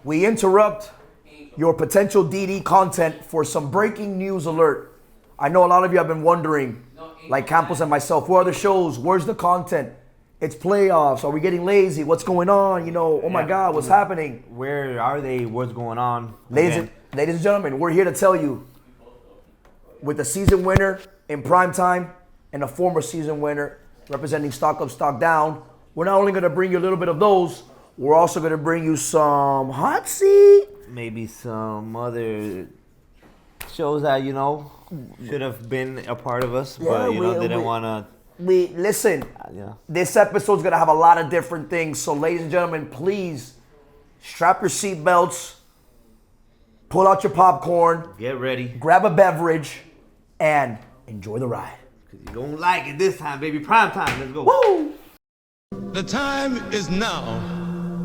We interrupt your potential DD content for some breaking news alert. I know a lot of you have been wondering, like Campos and myself, where are the shows? Where's the content? It's playoffs. Are we getting lazy? What's going on? You know, oh my God, what's happening? Where are they? What's going on? Ladies and gentlemen, we're here to tell you, with the season winner in Primetime and a former season winner representing Stock Up, Stock Down, we're not only going to bring you a little bit of those, we're also going to bring you some hot seat. Maybe some other shows that, you know, should have been a part of us, but, you know, didn't want to. Listen, this episode's going to have a lot of different things. So, ladies and gentlemen, please strap your seatbelts, pull out your popcorn, get ready, grab a beverage, and enjoy the ride. Because you're going to like it this time, baby. Prime time. Let's go. Woo! The time is now.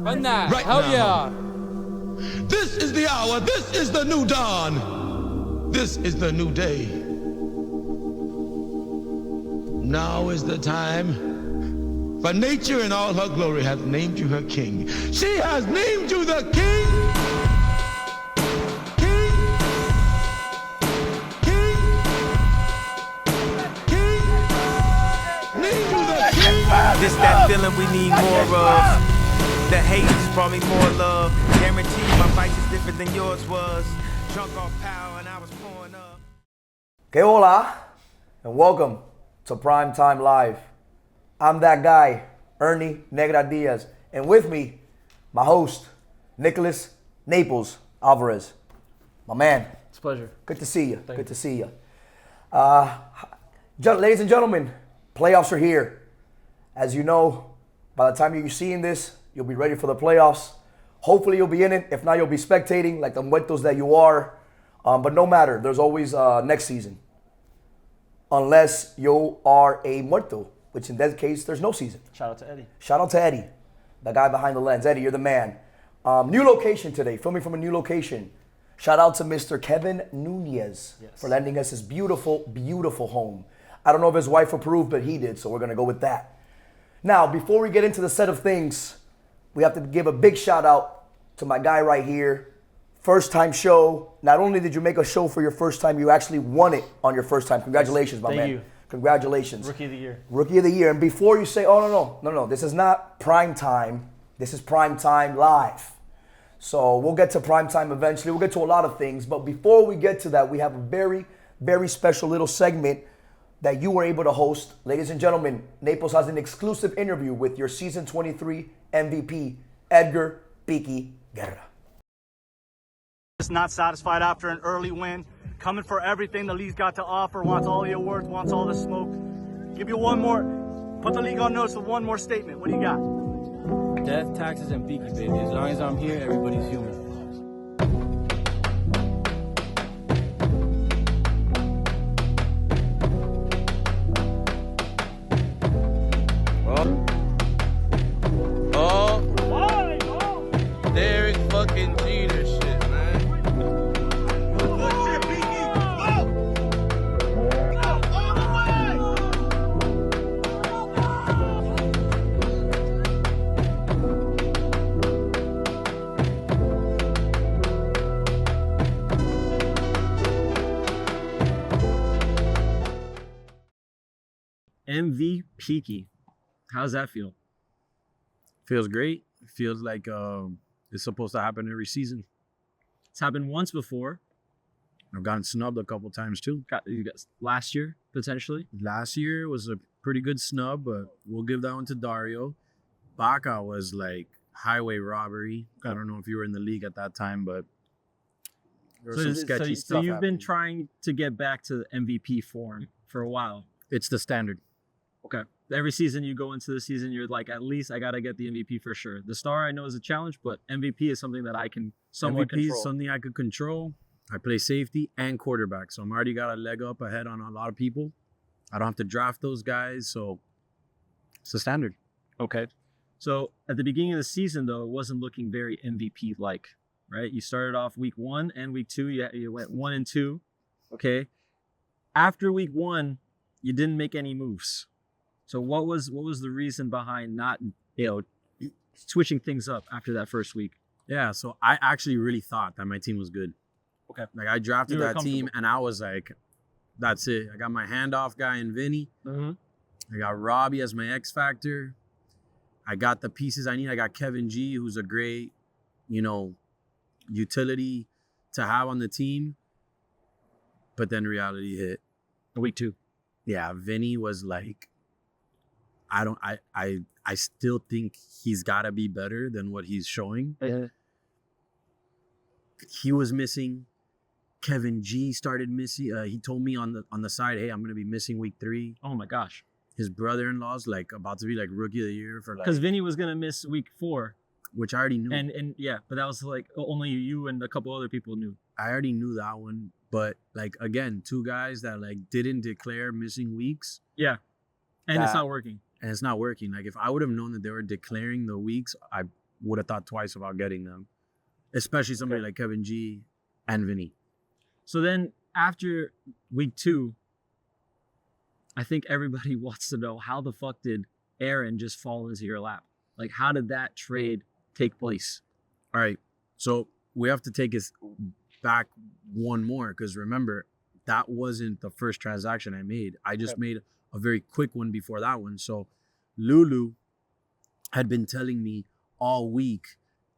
Right now. Right Hell now. yeah. This is the hour. This is the new dawn. This is the new day. Now is the time. For nature in all her glory hath named you her king. She has named you the king. King. King. King. Named you the king. This that feeling we need more of. The hate just brought me more love. Guaranteed my fight is different than yours was. Drunk off power and I was pouring up. Que hola, and welcome to Primetime Live. I'm that guy, Ernie Negra Diaz, and with me, my host, Nicholas Naples Alvarez. My man. It's a pleasure. Good to see you. Thank Good to see you. Ladies and gentlemen, playoffs are here. As you know, by the time you're seeing this, you'll be ready for the playoffs. Hopefully you'll be in it. If not, you'll be spectating like the muertos that you are. But no matter, there's always next season. Unless you are a muerto, which in that case, there's no season. Shout out to Eddie. Shout out to Eddie, the guy behind the lens. Eddie, you're the man. New location today, filming from a new location. Shout out to Mr. Kevin Nunez for lending us his beautiful, beautiful home. I don't know if his wife approved, but he did, so we're going to go with that. Now, before we get into the set of things, we have to give a big shout out to my guy right here. First time show. Not only did you make a show for your first time, you actually won it on your first time. Congratulations, my man. Thank you. Congratulations. Rookie of the year. Rookie of the year. And before you say, oh, no, this is not prime time. This is Primetime Live. So we'll get to Primetime eventually. We'll get to a lot of things. But before we get to that, we have a very, very special little segment that you were able to host. Ladies and gentlemen, Naples has an exclusive interview with your Season 23 MVP, Edgar Piqui Guerra. Just not satisfied after an early win. Coming for everything the league's got to offer, wants all the awards, wants all the smoke. Give you one more, put the league on notice with one more statement. What do you got? Death, taxes, and Beaky, baby. As long as I'm here, everybody's human. Derek fucking Jeter shit, man. MVP. How's that feel? Feels great. Feels like it's supposed to happen every season. It's happened once before. I've gotten snubbed a couple times too. You got last year, potentially. Last year was a pretty good snub, but we'll give that one to Dario. Baca was like highway robbery. I don't know if you were in the league at that time, but there was some sketchy stuff. So you've been trying to get back to MVP form for a while. It's the standard. Okay. Every season you go into the season, you're like, at least I got to get the MVP for sure. The star I know is a challenge, but MVP is something that I can somewhat control. MVP is something I could control. I play safety and quarterback, so I'm already got a leg up ahead on a lot of people. I don't have to draft those guys, so it's the standard. Okay. So at the beginning of the season, though, it wasn't looking very MVP-like, right? You started off week 1 and week 2. You went 1 and 2, okay? After week 1, you didn't make any moves. So what was the reason behind not, switching things up after that first week? Yeah, so I actually really thought that my team was good. Okay. Like I drafted You were that team comfortable. and I was like, that's it. I got my handoff guy in Vinny. Mm-hmm. I got Robbie as my X factor. I got the pieces I need. I got Kevin G, who's a great, utility to have on the team. But then reality hit. Week 2. Yeah, Vinny was like, I still think he's gotta be better than what he's showing. He was missing. Kevin G started missing. He told me on the side, hey, I'm gonna be missing week 3. Oh my gosh. His brother-in-law's like about to be like rookie of the year for like, Because Vinny was gonna miss week 4. which I already knew. And yeah, but that was like only you and a couple other people knew. I already knew that one. But like again, 2 guys that like didn't declare missing weeks. Yeah. And it's That- not working. And it's not working. Like if I would have known that they were declaring the weeks, I would have thought twice about getting them. Especially somebody like Kevin G and Vinny. So then after week 2, I think everybody wants to know, how the fuck did Aaron just fall into your lap? Like, how did that trade take place? All right. So we have to take us back one more because remember, that wasn't the first transaction I made. I just made a very quick one before that one. So Lulu had been telling me all week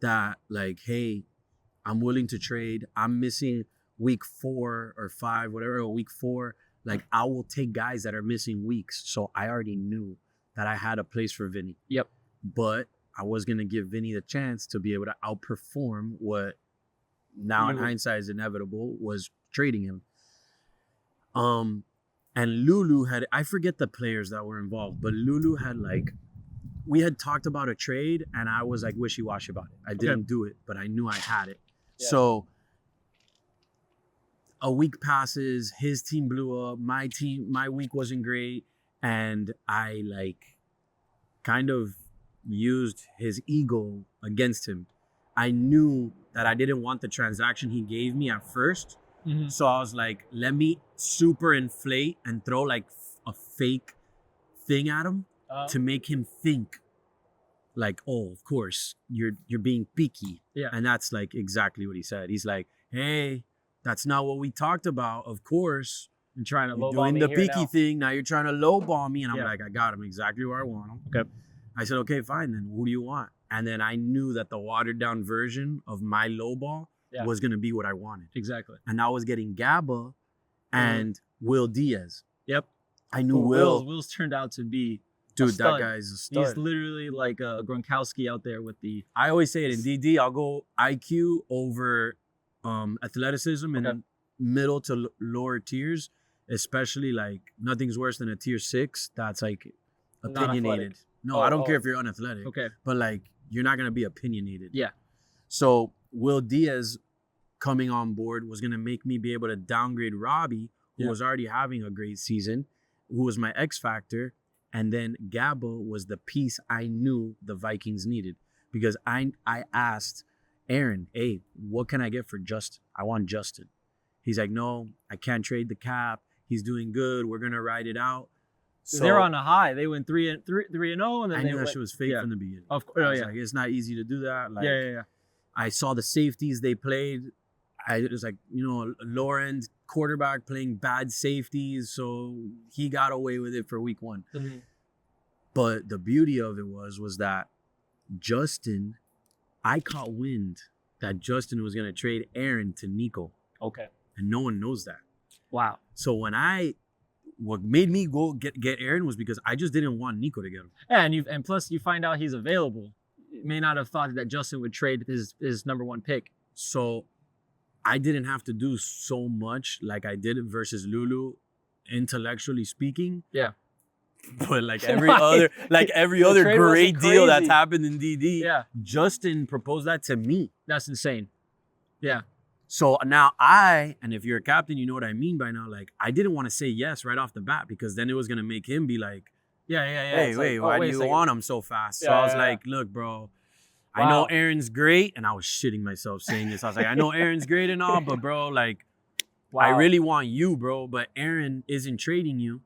that like, hey, I'm willing to trade. I'm missing week 4 or 5, whatever, or week 4. Like I will take guys that are missing weeks. So I already knew that I had a place for Vinny. Yep. But I was going to give Vinny the chance to be able to outperform what now in hindsight is inevitable was trading him. And Lulu had, I forget the players that were involved, but Lulu had like, we had talked about a trade and I was like wishy-washy about it. I didn't do it, but I knew I had it. Yeah. So a week passes, his team blew up, my week wasn't great. And I like kind of used his ego against him. I knew that I didn't want the transaction he gave me at first. Mm-hmm. So I was like, let me super inflate and throw like a fake thing at him to make him think like, oh, of course, you're being picky. Yeah. And that's like exactly what he said. He's like, hey, that's not what we talked about. Of course. And trying to lowball doing me the here picky now. thing. Now you're trying to lowball me. And I'm like, I got him exactly where I want him. Okay. I said, okay, fine. Then who do you want? And then I knew that the watered down version of my lowball was going to be what I wanted. Exactly. And I was getting Gabba and Will Diaz. Yep. I knew Will's turned out to be dude, a stud. that guy's a stud. He's literally like a Gronkowski out there with the... I always say it in DD, I'll go IQ over athleticism and middle to lower tiers, especially like nothing's worse than a tier 6 that's like opinionated. No, I don't care if you're unathletic. Okay. But like you're not going to be opinionated. Yeah. So Will Diaz coming on board was going to make me be able to downgrade Robbie, who was already having a great season, who was my X factor. And then Gabba was the piece I knew the Vikings needed because I asked Aaron, hey, what can I get for Justin? I want Justin. He's like, no, I can't trade the cap. He's doing good. We're going to ride it out. So they're on a high. They went 3-0, and then I knew that shit was fake from the beginning. Of course, I was like, it's not easy to do that. Like, yeah. I saw the safeties they played. It was like, lower end quarterback playing bad safeties, so he got away with it for week 1. Mm-hmm. But the beauty of it was that Justin, I caught wind that Justin was gonna trade Aaron to Nico. Okay. And no one knows that. Wow. So what made me go get Aaron was because I just didn't want Nico to get him. Yeah, and plus you find out he's available. You may not have thought that Justin would trade his number 1 pick. So I didn't have to do so much like I did versus Lulu, intellectually speaking. Yeah. But like every other great deal that's happened in DD, Justin proposed that to me. That's insane. Yeah. So now and if you're a captain, you know what I mean by now. Like I didn't want to say yes right off the bat because then it was gonna make him be like, hey, wait, why do you want him so fast? So I was like, look, bro, I know Aaron's great, and I was shitting myself saying this. I was like, I know Aaron's great and all, but bro, like, I really want you, bro. But Aaron isn't trading you,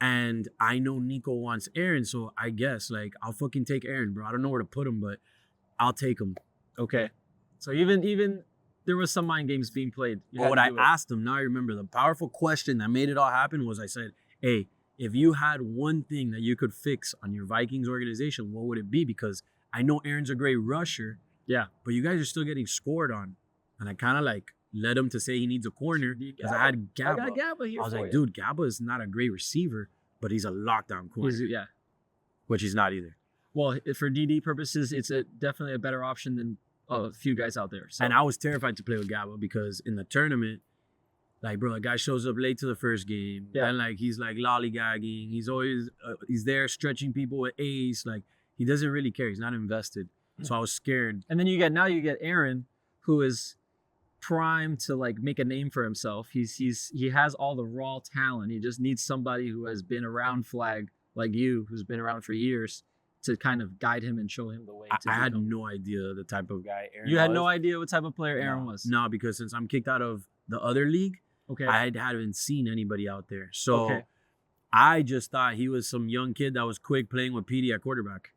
and I know Nico wants Aaron, so I guess like I'll fucking take Aaron, bro. I don't know where to put him, but I'll take him. Okay. So even there was some mind games being played. You But had what to I do it. asked him, now I remember, the powerful question that made it all happen was I said, hey, if you had one thing that you could fix on your Vikings organization, what would it be? Because I know Aaron's a great rusher, Yeah. but you guys are still getting scored on. And I kind of like led him to say he needs a corner because I had Gabba. I got Gabba here I was for like, you. dude, Gabba is not a great receiver, but he's a lockdown corner, Yeah. which he's not either. Well, for DD purposes, it's definitely a better option than a few guys out there. So. And I was terrified to play with Gabba because in the tournament, like, bro, a guy shows up late to the first game. Yeah. And, like, he's, like, lollygagging. He's always, he's there stretching people with ace. Like, he doesn't really care. He's not invested. So I was scared. And then you get Aaron, who is primed to, like, make a name for himself. He has all the raw talent. He just needs somebody who has been around flag like you, who's been around for years, to kind of guide him and show him the way. I had no idea the type of guy Aaron You had was. no idea what type of player Aaron was? No, because since I'm kicked out of the other league, Okay. I hadn't seen anybody out there. So Okay. I just thought he was some young kid that was quick playing with PD at quarterback.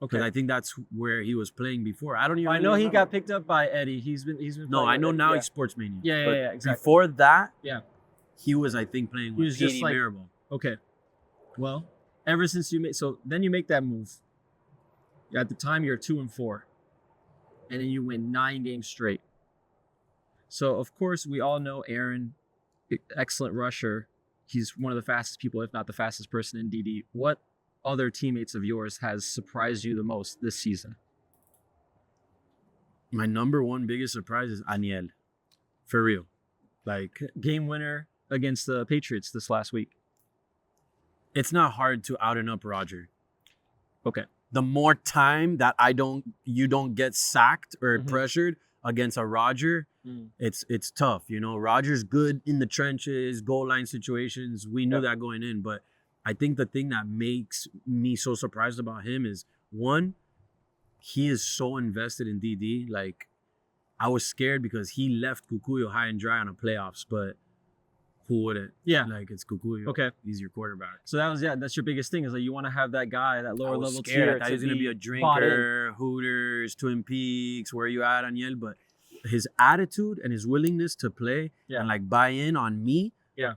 Okay. Because I think that's where he was playing before. I don't even I know really he got remember. picked up by Eddie. He's been No, playing I with know Eddie. now Yeah. he's Sportsmania. Yeah, But yeah, exactly. Before that, Yeah. he was, I think, playing He with was just PD like- Maribel. Okay. Well, ever since then you make that move. At the time you're 2-4. And then you win 9 games straight. So of course we all know Aaron, excellent rusher. He's one of the fastest people, if not the fastest person in DD. What other teammates of yours has surprised you the most this season? My number one biggest surprise is Aniel. For real. Like, Game winner against the Patriots this last week. it's not hard to out and up Roger. Okay. The more time that you don't get sacked or Mhm. pressured against a Roger, Mm. it's tough. You know, Roger's good in the trenches, goal line situations. We knew Yep. that going in, but I think the thing that makes me so surprised about him is, one, he is so invested in DD. Like, I was scared because he left Cucuyo high and dry on a playoffs, but who wouldn't? Yeah. Like, it's Cucuyo. Okay. He's your quarterback. So that's your biggest thing, is like you want to have that guy, that lower I was level scared. tier. I thought he was gonna be a bought in. drinker, Hooters, Twin Peaks, where you at, Aniel? But his attitude and his willingness to play Yeah. and like buy in on me. Yeah.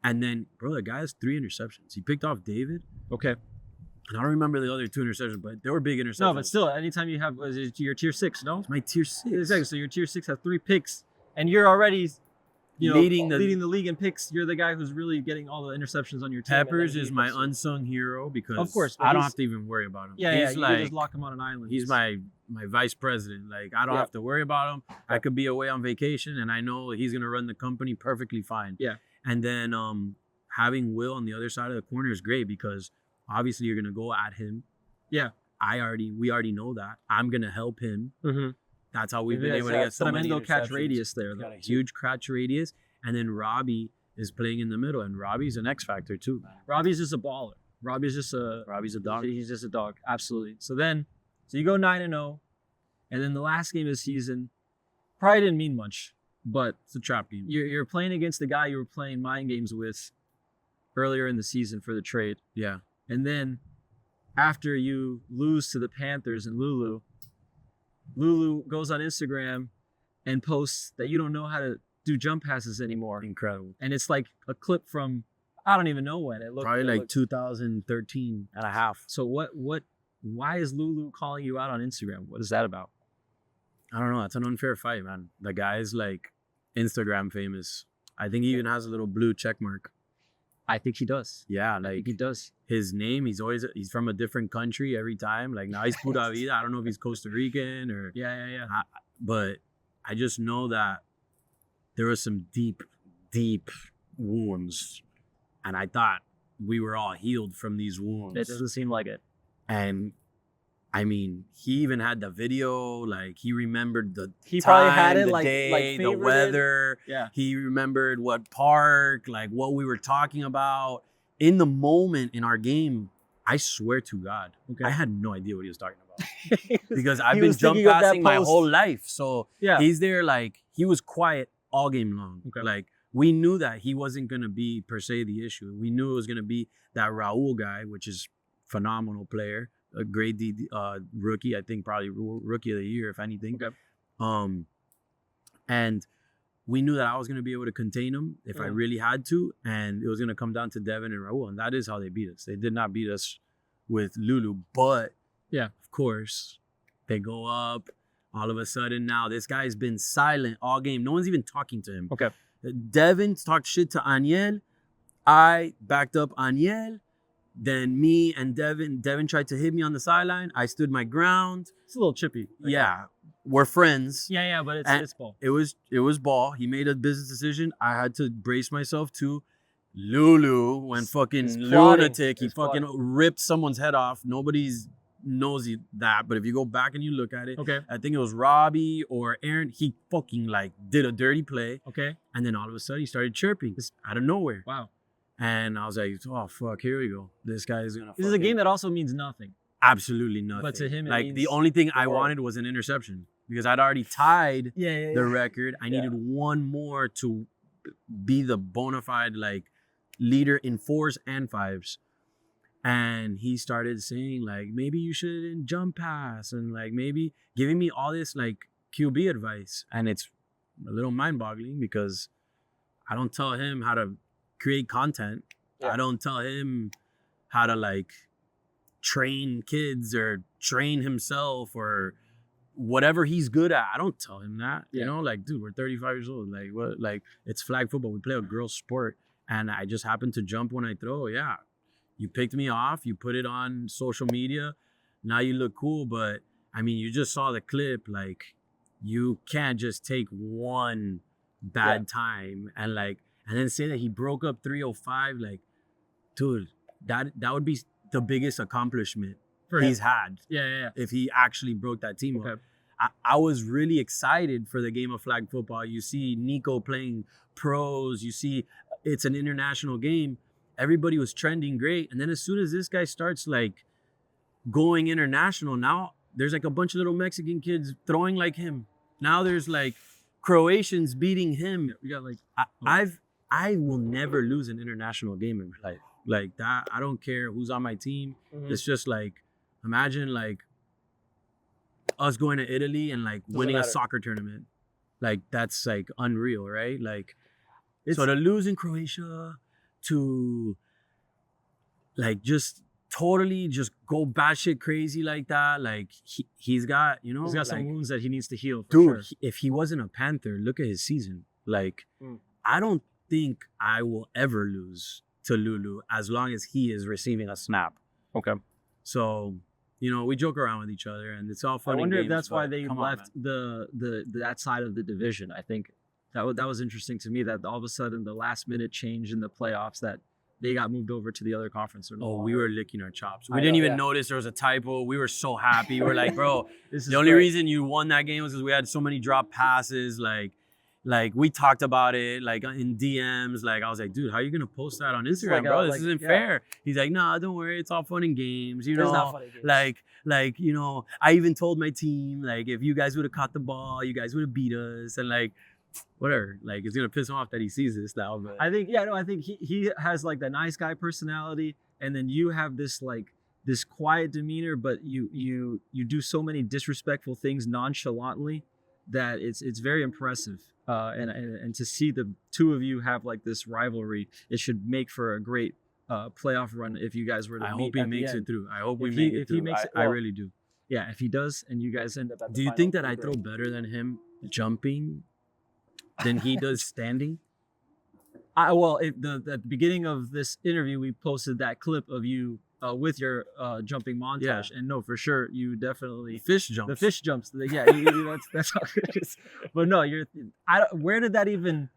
And then, bro, the guy has 3 interceptions. He picked off David, Okay. and I don't remember the other 2 interceptions, but they were big interceptions. No, but still, anytime you have your tier 6, no? It's my tier 6. Exactly. So your tier 6 has 3 picks, and you're already, Leading the- leading the league in picks. You're the guy who's really getting all the interceptions on your team. and Peppers then is he my goes- unsung hero because Of course, but I don't he's- have to even worry about him. Yeah, he's you like, can just lock him on an island. he's my vice president. Like, I don't Yeah. have to worry about him. I could be away on vacation, and I know he's gonna run the company perfectly fine. Yeah. And then having Will on the other side of the corner is great because obviously you're gonna go at him. Yeah. We already know that. I'm gonna help him. Mm-hmm. That's how we've been able to get so many tremendo catch interceptions. radius there. He's Though. got a huge catch radius, and then Robbie is playing in the middle, and Robbie's an X factor too. Robbie's just a baller. Robbie's a dog. He's just a dog. Absolutely. So you go 9-0, and then the last game of the season probably didn't mean much, but It's a trap game. you're playing against the guy you were playing mind games with earlier in the season for the trade. Yeah. And then after you lose to the Panthers and Lulu goes on Instagram and posts that you don't know how to do jump passes anymore. Incredible. And it's like a clip from, I don't even know when. It looked Probably it like looked- 2013 and a half. So why is Lulu calling you out on Instagram? What is that about? I don't know. It's an unfair fight, man. The guy's like Instagram famous. I think he even has a little blue check mark. I think he does. Yeah, I think like he does. his name, he's from a different country every time. Like now he's Pura Vida. I don't know if he's Costa Rican or Yeah. but I just know that there was some deep, deep wounds. And I thought we were all healed from these wounds. It doesn't seem like it. And I mean, he even had the video. Like he remembered the He time, probably had it the like day, the favorited. weather. Yeah. He remembered what park, like what we were talking about in the moment in our game. I swear to God, Okay. I had no idea what he was talking about because I've He been was jump thinking of that passing my post. whole life. So Yeah. he's there, like he was quiet all game long. Okay. Like we knew that he wasn't gonna be per se the issue. We knew it was gonna be that Raul guy, which is phenomenal player, a great rookie. I think probably rookie of the year, if anything. Okay. And we knew that I was going to be able to contain him if I really had to. And it was going to come down to Devin and Raul. And that is how they beat us. They did not beat us with Lulu. But, Yeah. of course, they go up. All of a sudden now, this guy's been silent all game. No one's even talking to him. Okay. Devin talked shit to Aniel. I backed up Aniel. Then me and Devin tried to hit me on the sideline. I stood my ground. It's a little chippy. Yeah. We're friends. Yeah, but And it's ball. It was ball. He made a business decision. I had to brace myself to Lulu when fucking He's plotting. lunatic. He He's fucking plotting. ripped someone's head off. Nobody's knows that. But if you go back and you look at it, Okay. I think it was Robbie or Aaron. He fucking like did a dirty play. Okay. And then all of a sudden he started chirping out of nowhere. Wow. And I was like, oh fuck, here we go. This guy is gonna This is a game that also means nothing. absolutely nothing. But to him, it like means the only thing I the world. wanted was an interception because I'd already tied Yeah. the record. I needed one more to be the bona fide like leader in 4s and 5s. And he started saying like, maybe you shouldn't jump pass and like maybe giving me all this like QB advice. And it's a little mind boggling because I don't tell him how to create content. I don't tell him how to like train kids or train himself or whatever he's good at. I don't tell him that. You know, like, dude, we're 35 years old. Like, what? Like, it's flag football. We play a girls' sport, and I just happen to jump when I throw. Yeah, you picked me off. You put it on social media. Now you look cool, but I mean, you just saw the clip. Like, you can't just take one bad time and then say that he broke up 305. Like, dude, that would be the biggest accomplishment he's had. Yeah. If he actually broke that team up. Okay. I was really excited for the game of flag football. You see Nico playing pros. You see it's an international game. Everybody was trending great. And then as soon as this guy starts like going international, now there's like a bunch of little Mexican kids throwing like him. Now there's like Croatians beating him. We got like I will never lose an international game in my life. Like that, I don't care who's on my team. It's just like, imagine like us going to Italy and like winning a soccer tournament. Like that's like unreal, right? Like, so to lose in Croatia, to like just totally just go batshit crazy like that. Like he's got, you know, he's got like, some wounds that he needs to heal. For dude, sure. if he wasn't a Panther, look at his season. Like, I don't think I will ever lose to Lulu as long as he is receiving a snap. Okay. So, you know, we joke around with each other, and it's all fun. I wonder and if games, that's why but they come on, left man. that side of the division. I think that was interesting to me that all of a sudden the last minute change in the playoffs that they got moved over to the other conference. Oh, we were licking our chops. We didn't even notice there was a typo. We were so happy. We were like, bro, the only reason you won that game was because we had so many drop passes. Like we talked about it, like in DMs. Like I was like, dude, how are you gonna post that on Instagram, bro? This isn't fair. He's like, nah, don't worry, it's all fun and games, you know. It's not fun and games. Like you know, I even told my team, like, if you guys would have caught the ball, you guys would have beat us, and like, whatever. Like it's gonna piss him off that he sees this now. But I think he has like the nice guy personality, and then you have this like this quiet demeanor, but you do so many disrespectful things nonchalantly that it's very impressive. And to see the two of you have like this rivalry, it should make for a great playoff run if you guys were to I meet hope he at the makes end. it through. I hope we If make he- it if he through. makes it- I well, really do. Yeah, if he does, and you guys end up at the Do you final, think that I great. throw better than him jumping than he does standing? At the beginning of this interview, we posted that clip of you with your jumping montage, and no, for sure, you definitely Fish jumps. the fish jumps. That's how it is. But no, where did that even?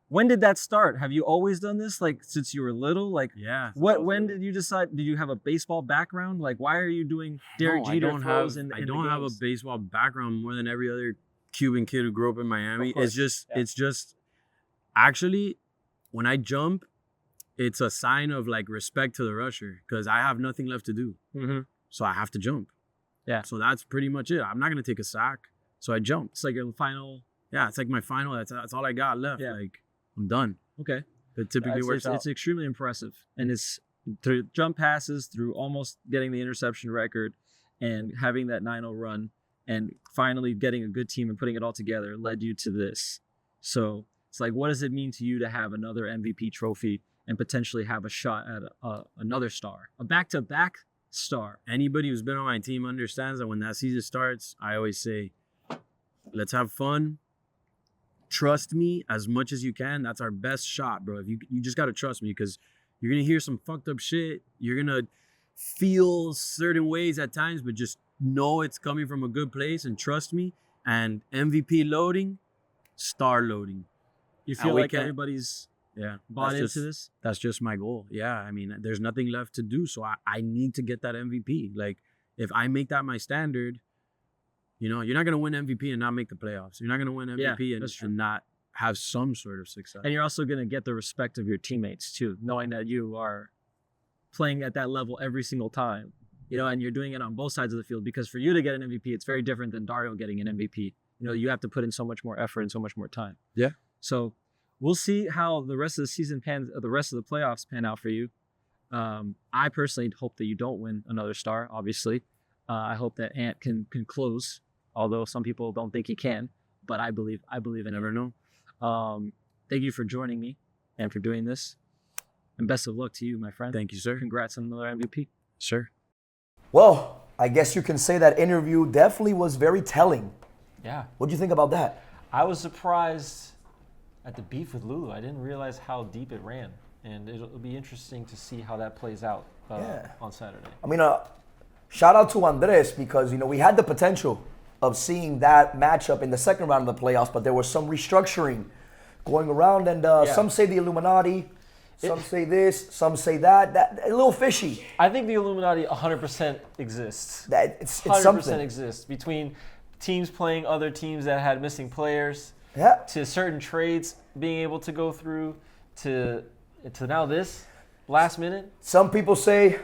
When did that start? Have you always done this, like since you were little? Like, Yeah. when did you decide? Did you have a baseball background? Like, why are you doing Derek No, Jeter I don't throws have, in I the don't have a games? baseball background more than every other Cuban kid who grew up in Miami. It's just actually when I jump, it's a sign of like respect to the rusher because I have nothing left to do. Mm-hmm. So I have to jump. Yeah. So that's pretty much it. I'm not gonna take a sack. So I jump. It's like your final. Yeah, it's like my final. That's all I got left. Yeah. Like I'm done. Okay. It typically works out. It's extremely impressive, and it's through jump passes, through almost getting the interception record, and having that 9-0 run. and finally getting a good team and putting it all together led you to this. So it's like, what does it mean to you to have another MVP trophy and potentially have a shot at another star, a back-to-back star? Anybody who's been on my team understands that when that season starts, I always say, let's have fun. Trust me as much as you can. That's our best shot, bro. If you just got to trust me, because you're going to hear some fucked up shit. You're going to feel certain ways at times, but just know it's coming from a good place and trust me. And MVP loading, star loading. You feel like everybody's bought into this? That's just my goal. Yeah, I mean, there's nothing left to do. So I need to get that MVP. Like, if I make that my standard, you know, you're not going to win MVP and not make the playoffs. You're not going to win MVP and not have some sort of success. And you're also going to get the respect of your teammates too, knowing that you are playing at that level every single time, you know, and you're doing it on both sides of the field, because for you to get an MVP, it's very different than Dario getting an MVP. You know, you have to put in so much more effort and so much more time. Yeah. So we'll see how the rest of the season the rest of the playoffs pan out for you. I personally hope that you don't win another star, obviously. I hope that Ant can close, although some people don't think he can, but I believe in Never know. Thank you for joining me and for doing this. And best of luck to you, my friend. Thank you, sir. Congrats on another MVP. Sure. Well, I guess you can say that interview definitely was very telling. Yeah. What do you think about that? I was surprised at the beef with Lulu. I didn't realize how deep it ran. And it'll be interesting to see how that plays out on Saturday. I mean, shout out to Andres, because, you know, we had the potential of seeing that matchup in the second round of the playoffs, but there was some restructuring going around, and some say the Illuminati, some say this, some say that. That a little fishy. I think the Illuminati 100% exists. It's 100% something. exists between teams playing other teams that had missing players, to certain trades being able to go through, to now this last minute. Some people say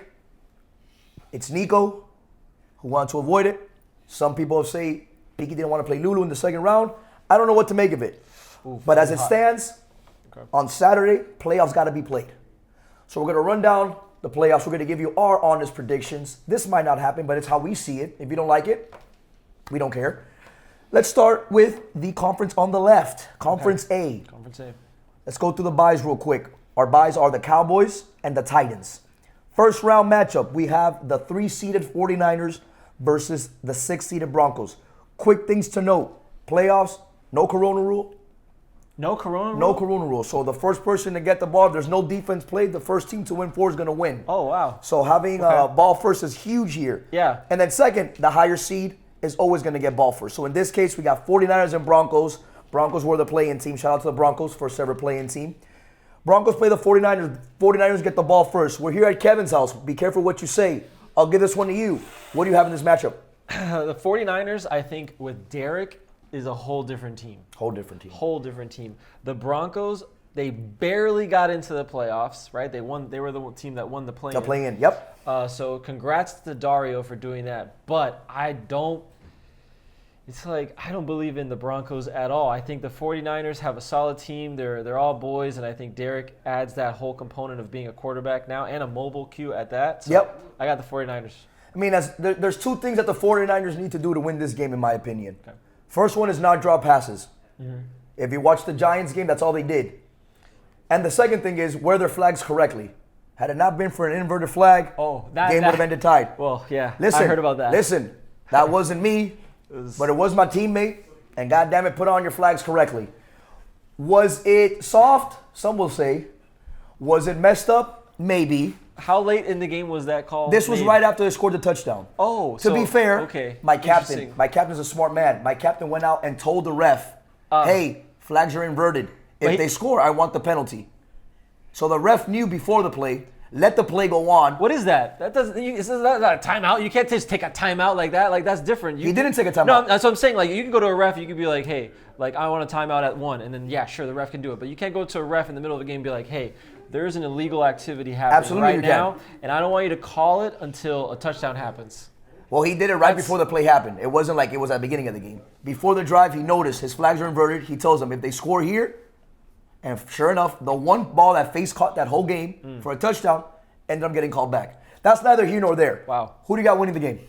it's Nico who wanted to avoid it. Some people say Piki didn't want to play Lulu in the second round. I don't know what to make of it. But as it stands, on Saturday, playoffs got to be played. So we're going to run down the playoffs. We're going to give you our honest predictions. This might not happen, but it's how we see it. If you don't like it, we don't care. Let's start with the conference on the left, Conference A. Conference A. Let's go through the byes real quick. Our byes are the Cowboys and the Titans. First round matchup, we have the 3-seeded 49ers versus the 6-seeded Broncos. Quick things to note. Playoffs, no Corona rule. No Corona rule? No Corona rule. So the first person to get the ball, if there's no defense played, the first team to win 4 is going to win. Oh, wow. So having ball first is huge here. Yeah. And then second, the higher seed is always going to get ball first. So in this case, we got 49ers and Broncos. Broncos were the play-in team. Shout out to the Broncos, first ever play-in team. Broncos play the 49ers. 49ers get the ball first. We're here at Kevin's house. Be careful what you say. I'll give this one to you. What do you have in this matchup? The 49ers, I think, with Derek, is a whole different team. Whole different team. Whole different team. The Broncos, they barely got into the playoffs, right? They won. They were the team that won the play-in. The play-in, yep. So congrats to Dario for doing that. But I don't believe in the Broncos at all. I think the 49ers have a solid team. They're all boys, and I think Derek adds that whole component of being a quarterback now and a mobile Q at that. So yep. I got the 49ers. I mean, there's 2 things that the 49ers need to do to win this game, in my opinion. Okay. First one is not drop passes. Mm-hmm. If you watch the Giants game, that's all they did. And the second thing is wear their flags correctly. Had it not been for an inverted flag, game would have ended tied. Well, yeah, listen, I heard about that. Listen, that wasn't me, but it was my teammate, and goddamn it, put on your flags correctly. Was it soft? Some will say. Was it messed up? Maybe. How late in the game was that call? This was right after they scored the touchdown. Oh, to be fair, okay. my captain's a smart man. My captain went out and told the ref, hey, flags are inverted. If they score, I want the penalty. So the ref knew before the play, let the play go on. What is that? Is that not a timeout? You can't just take a timeout like that. Like, that's different. He didn't take a timeout. No, that's what I'm saying. Like, you can go to a ref, you can be like, hey, like, I want a timeout at 1, and then, yeah, sure, the ref can do it. But you can't go to a ref in the middle of the game and be like, hey, there's an illegal activity happening right now, and I don't want you to call it until a touchdown happens. Well, he did it right before the play happened. It wasn't like it was at the beginning of the game. Before the drive, he noticed his flags are inverted. He tells them if they score here, and sure enough, the one ball that face caught that whole game for a touchdown ended up getting called back. That's neither here nor there. Wow. Who do you got winning the game?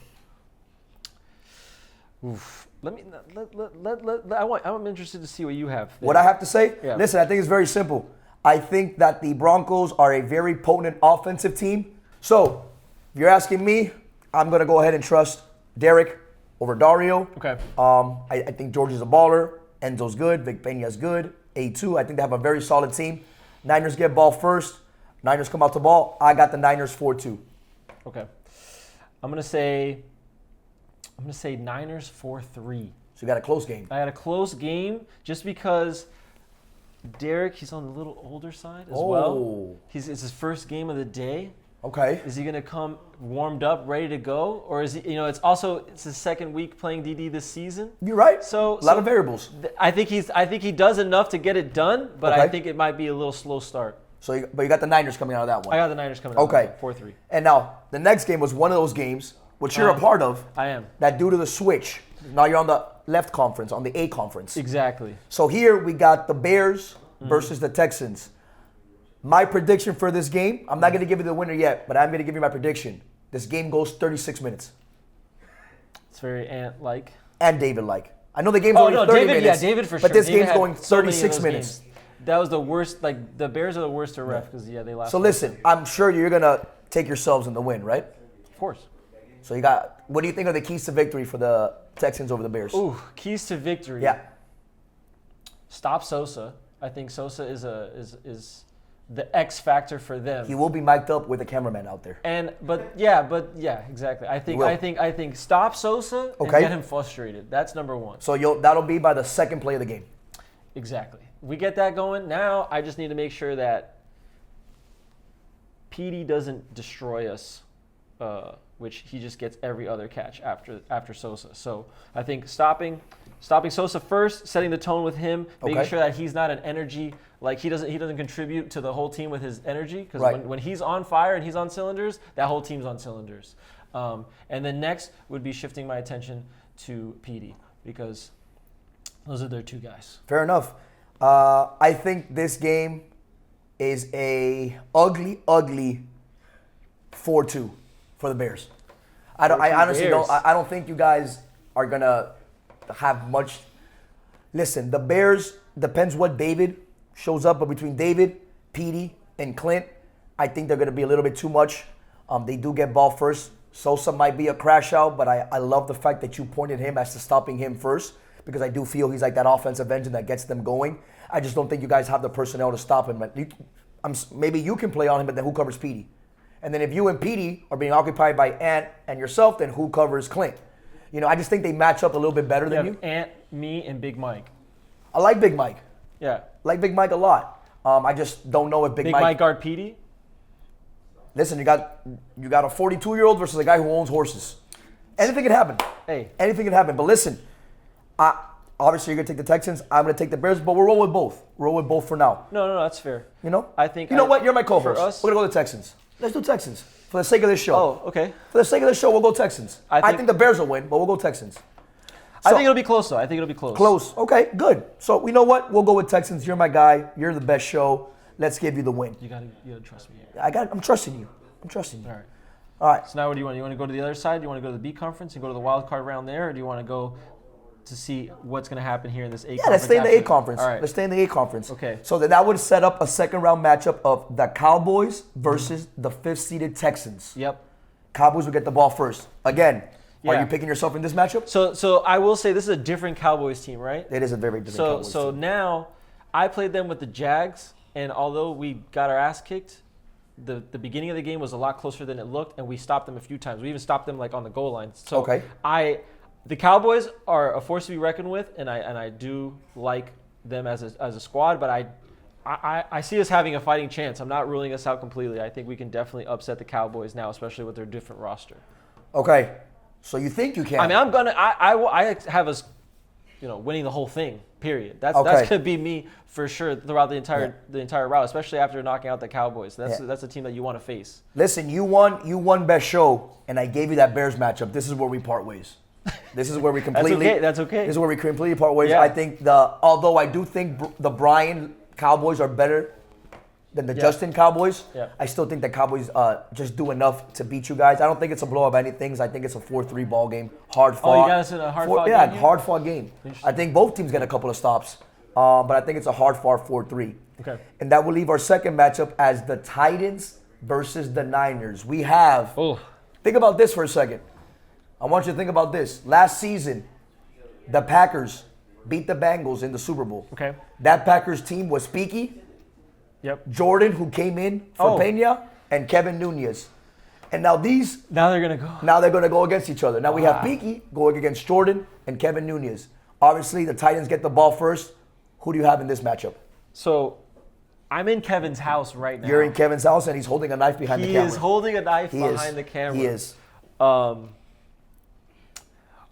Oof. I'm interested to see what you have. What I have to say? Yeah. Listen, I think it's very simple. I think that the Broncos are a very potent offensive team. So, if you're asking me, I'm going to go ahead and trust Derek over Dario. Okay. I think George is a baller. Enzo's good. Vic Peña's good. A2, I think they have a very solid team. Niners get ball first. Niners come out to ball. I got the Niners 4-2. Okay. I'm gonna say Niners 4-3. So you got a close game. I got a close game just because Derek, he's on the little older side as well. It's his first game of the day. Okay. Is he gonna come warmed up, ready to go, or is he? It's his second week playing DD this season. You're right. So a lot of variables. I think he does enough to get it done, but Okay. I think it might be a little slow start. But you got the Niners coming out of that one. I got the Niners coming out. Okay. 4-3. And now the next game was one of those games which you're a part of. I am. That due to the switch, now you're on the left conference, on the A conference. Exactly. So here we got the Bears versus the Texans. My prediction for this game, I'm not going to give you the winner yet, but I'm going to give you my prediction. This game goes 36 minutes. It's very Ant-like. And David-like. I know the game's only 30 minutes. Yeah, David for sure. But this David game's going so many of 36 those minutes. games. That was the worst. Like, the Bears are the worst to ref because, they last. So listen, I'm sure you're going to take yourselves in the win, right? Of course. So what do you think are the keys to victory for the Texans over the Bears? Ooh, keys to victory. Yeah. Stop Sosa. I think Sosa is the X factor for them. He will be mic'd up with a cameraman out there. But yeah, exactly. I think stop Sosa and get him frustrated. That's number one. So that'll be by the second play of the game. Exactly. We get that going. Now I just need to make sure that PD doesn't destroy us, which he just gets every other catch after Sosa. So I think stopping Sosa first, setting the tone with him, making sure that he's not an energy, like he doesn't contribute to the whole team with his energy, because when he's on fire and he's on cylinders, that whole team's on cylinders. And then next would be shifting my attention to PD, because those are their two guys. Fair enough. I think this game is a ugly 4-2 for the Bears. I honestly don't. I don't think you guys are gonna have much. Listen, the Bears, depends what David shows up, but between David, Petey, and Clint, I think they're gonna be a little bit too much. They do get ball first. Sosa might be a crash out, but I love the fact that you pointed him as to stopping him first, because I do feel he's like that offensive engine that gets them going. I just don't think you guys have the personnel to stop him. Maybe you can play on him, but then who covers Petey? And then if you and Petey are being occupied by Ant and yourself, then who covers Clint? I just think they match up a little bit better than you. Ant, me, and Big Mike. I like Big Mike. Yeah. I like Big Mike a lot. I just don't know if Big Mike guard Petey. Listen, you got a 42-year-old versus a guy who owns horses. Anything can happen. Hey. Anything can happen. But listen, obviously you're gonna take the Texans. I'm gonna take the Bears, but we'll roll with both. Roll with both for now. No, that's fair. I think. You know what? You're my co-host. For us, we're gonna go to the Texans. Let's do Texans for the sake of this show. Oh, okay. For the sake of this show, we'll go Texans. I think the Bears will win, but we'll go Texans. I think it'll be close, though. I think it'll be close. Close. Okay, good. So you know what? We'll go with Texans. You're my guy. You're the best show. Let's give you the win. You gotta trust me. I'm trusting you. All right. So now what do you want? You want to go to the other side? Do you want to go to the B conference and go to the wild card round there, or do you want to go to see what's going to happen here in this A conference? Yeah, let's stay in the A conference. All right. Let's stay in the A conference. Okay. So then that would set up a second round matchup of the Cowboys versus the 5th seeded Texans. Yep. Cowboys will get the ball first. Again, are Yeah. you picking yourself in this matchup? So I will say this is a different Cowboys team, right? It is a very different Cowboys team. So now I played them with the Jags, and although we got our ass kicked, the beginning of the game was a lot closer than it looked, and we stopped them a few times. We even stopped them like on the goal line. So the Cowboys are a force to be reckoned with, and I do like them as a squad, but I see us having a fighting chance. I'm not ruling us out completely. I think we can definitely upset the Cowboys now, especially with their different roster. Okay. So you think you can? I mean, I have us, winning the whole thing. Period. That's gonna be me for sure throughout the entire route, especially after knocking out the Cowboys. That's a team that you want to face. Listen, you won best show, and I gave you that Bears matchup. This is where we part ways. This is where we completely. That's okay. This is where we completely part ways. Yeah. I think although I do think the Bryan Cowboys are better than the Justin Cowboys. Yeah. I still think the Cowboys just do enough to beat you guys. I don't think it's a blow of anything. I think it's a 4-3 ball game. Hard fought. Oh, you got us in a hard fought game? Yeah, hard fought game. I think both teams get a couple of stops. But I think it's a hard fought 4-3. Okay. And that will leave our second matchup as the Titans versus the Niners. We have, think about this for a second. I want you to think about this. Last season, the Packers beat the Bengals in the Super Bowl. Okay. That Packers team was Speaky, Jordan, who came in for Pena, and Kevin Nunez. And now they're gonna go. Now they're gonna go against each other. Now we have Peaky going against Jordan and Kevin Nunez. Obviously, the Titans get the ball first. Who do you have in this matchup? So, I'm in Kevin's house right now. You're in Kevin's house, and he's holding a knife behind the camera. He is holding a knife behind the camera. He is.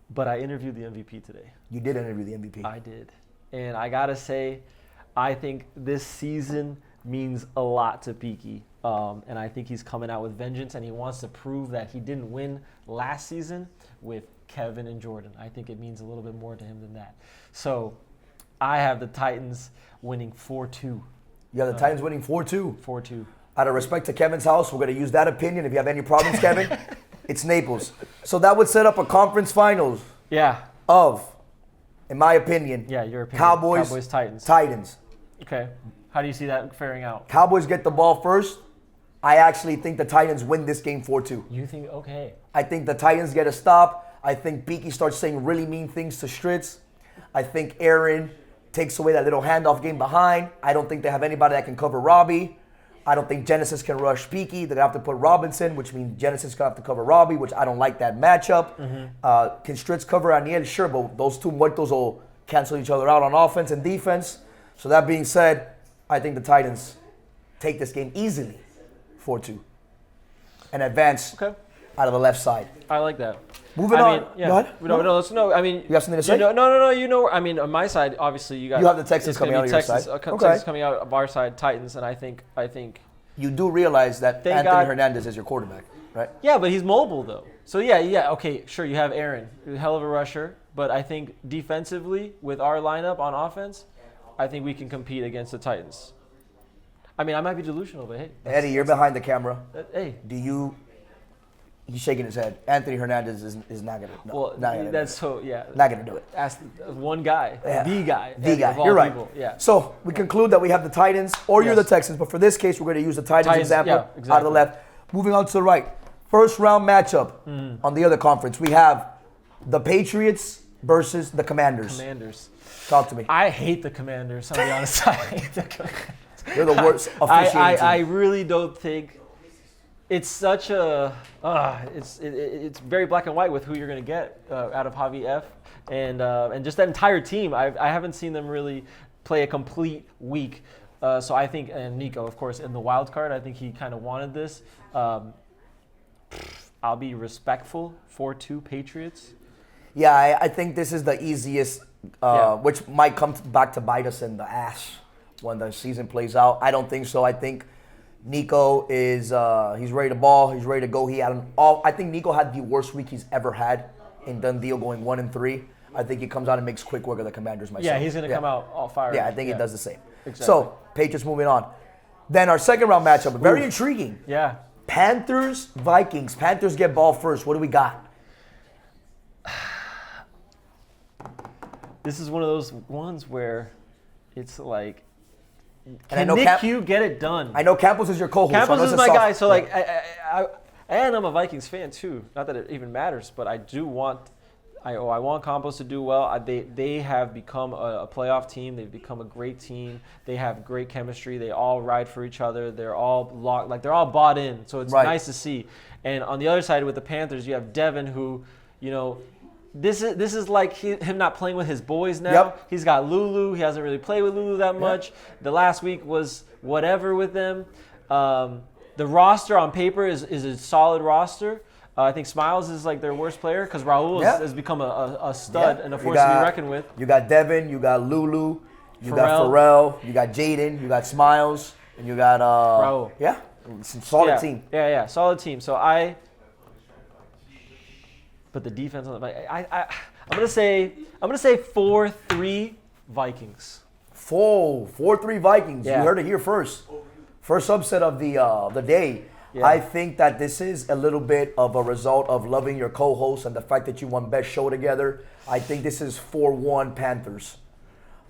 But I interviewed the MVP today. You did interview the MVP. I did. And I got to say, I think this season means a lot to Peaky. And I think he's coming out with vengeance, and he wants to prove that he didn't win last season with Kevin and Jordan. I think it means a little bit more to him than that. So I have the Titans winning 4-2. You have the Titans winning 4-2. 4-2. Out of respect to Kevin's house, we're going to use that opinion. If you have any problems, Kevin, it's Naples. So that would set up a conference finals. Yeah. Of, in my opinion, your opinion. Cowboys, Titans. Okay. How do you see that faring out? Cowboys get the ball first. I actually think the Titans win this game 4-2. You think, okay. I think the Titans get a stop. I think Beaky starts saying really mean things to Stritz. I think Aaron takes away that little handoff game behind. I don't think they have anybody that can cover Robbie. I don't think Genesis can rush Peaky. They're going to have to put Robinson, which means Genesis is going to have to cover Robbie, which I don't like that matchup. Can Stritz cover Aniel? Sure, but those two muertos will cancel each other out on offense and defense. So that being said, I think the Titans take this game easily, 4-2, and advance out of the left side. I like that. Moving on. Go ahead. No, I mean, you have something to say? No. I mean, on my side, obviously, you have the Texans coming out of your side. Texans coming out of our side, Titans, and I think. You do realize that Anthony Hernandez is your quarterback, right? Yeah, but he's mobile though. So okay, sure. You have Aaron, a hell of a rusher, but I think defensively with our lineup on offense, I think we can compete against the Titans. I mean, I might be delusional, but hey. Eddie, you're behind the camera. Hey. He's shaking his head. Anthony Hernandez is not going to. Well, that's so, yeah. Not going to do it. Ask one guy, the guy. The guy. You're right. People. Yeah. So we conclude that we have the Titans, or you're the Texans, but for this case, we're going to use the Titans example out of the left. Moving on to the right. First round matchup on the other conference. We have the Patriots versus the Commanders. Talk to me. I hate the Commanders. I'll be honest. I hate the Commanders. You're the worst officiating team. I really don't think it's such a. It's very black and white with who you're going to get out of Javi F. And just that entire team. I haven't seen them really play a complete week. So I think, and Nico, of course, in the wild card, I think he kind of wanted this. I'll be respectful. 4-2 Patriots. Yeah, I think this is the easiest, which might come back to bite us in the ass when the season plays out. I don't think so. I think Nico is he's ready to ball. He's ready to go. I think Nico had the worst week he's ever had in done deal, going 1-3. I think he comes out and makes quick work of the Commanders myself. Yeah, he's going to come out all fired. Yeah, I think he does the same. Exactly. So, Patriots moving on. Then our second round matchup, very intriguing. Yeah. Panthers, Vikings. Panthers get ball first. What do we got? This is one of those ones where it's like, can Nick Q get it done? I know Campos is your co-host. Campos is my guy, so like, and I'm a Vikings fan too. Not that it even matters, but I do want, I want Campos to do well. They have become a playoff team. They've become a great team. They have great chemistry. They all ride for each other. They're all locked, like they're all bought in. So it's nice to see. And on the other side with the Panthers, you have Devin, who, you know. This is like him not playing with his boys now. Yep. He's got Lulu. He hasn't really played with Lulu that much. The last week was whatever with them. The roster on paper is a solid roster. I think Smiles is like their worst player because Raul has become a stud and a force to be reckoned with. You got Devin. You got Lulu. You got Pharrell. You got Jaden. You got Smiles. And you got Raul. Yeah. Solid team. Yeah. Solid team. So But the defense on the I'm gonna say 4-3 Vikings. 4-3 Vikings. Yeah. You heard it here first. First upset of the day. Yeah. I think that this is a little bit of a result of loving your co-host and the fact that you won Best Show together. I think this is 4-1 Panthers.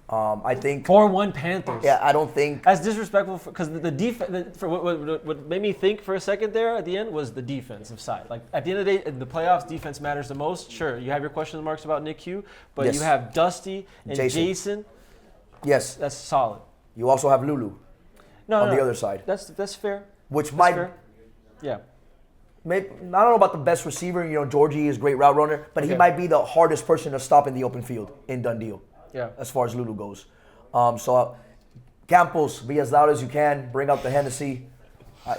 I think 4-1 Panthers. Yeah, I don't think that's disrespectful because the defense. What made me think for a second there at the end was the defensive side. Like at the end of the day, in the playoffs, defense matters the most. Sure, you have your question marks about Nick Hugh, but Yes. you have Dusty and Jason. Yes, that's solid. You also have Lulu on the other side. That's fair. Which that's might, fair. Yeah. Maybe, I don't know about the best receiver. You know, Georgie is a great route runner, but he might be the hardest person to stop in the open field in done deal. Yeah. As far as Lulu goes. Campos, be as loud as you can. Bring out the Hennessy.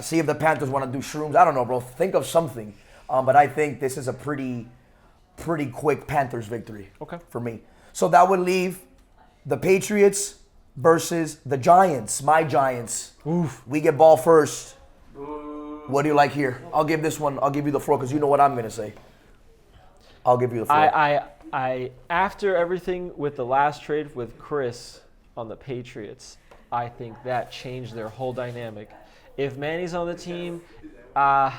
See if the Panthers want to do shrooms. I don't know, bro. Think of something. But I think this is a pretty quick Panthers victory for me. So that would leave the Patriots versus the Giants. My Giants. Oof. We get ball first. What do you like here? I'll give you the floor because you know what I'm going to say. I'll give you the floor. I after everything with the last trade with Chris on the Patriots, I think that changed their whole dynamic. If Manny's on the team, I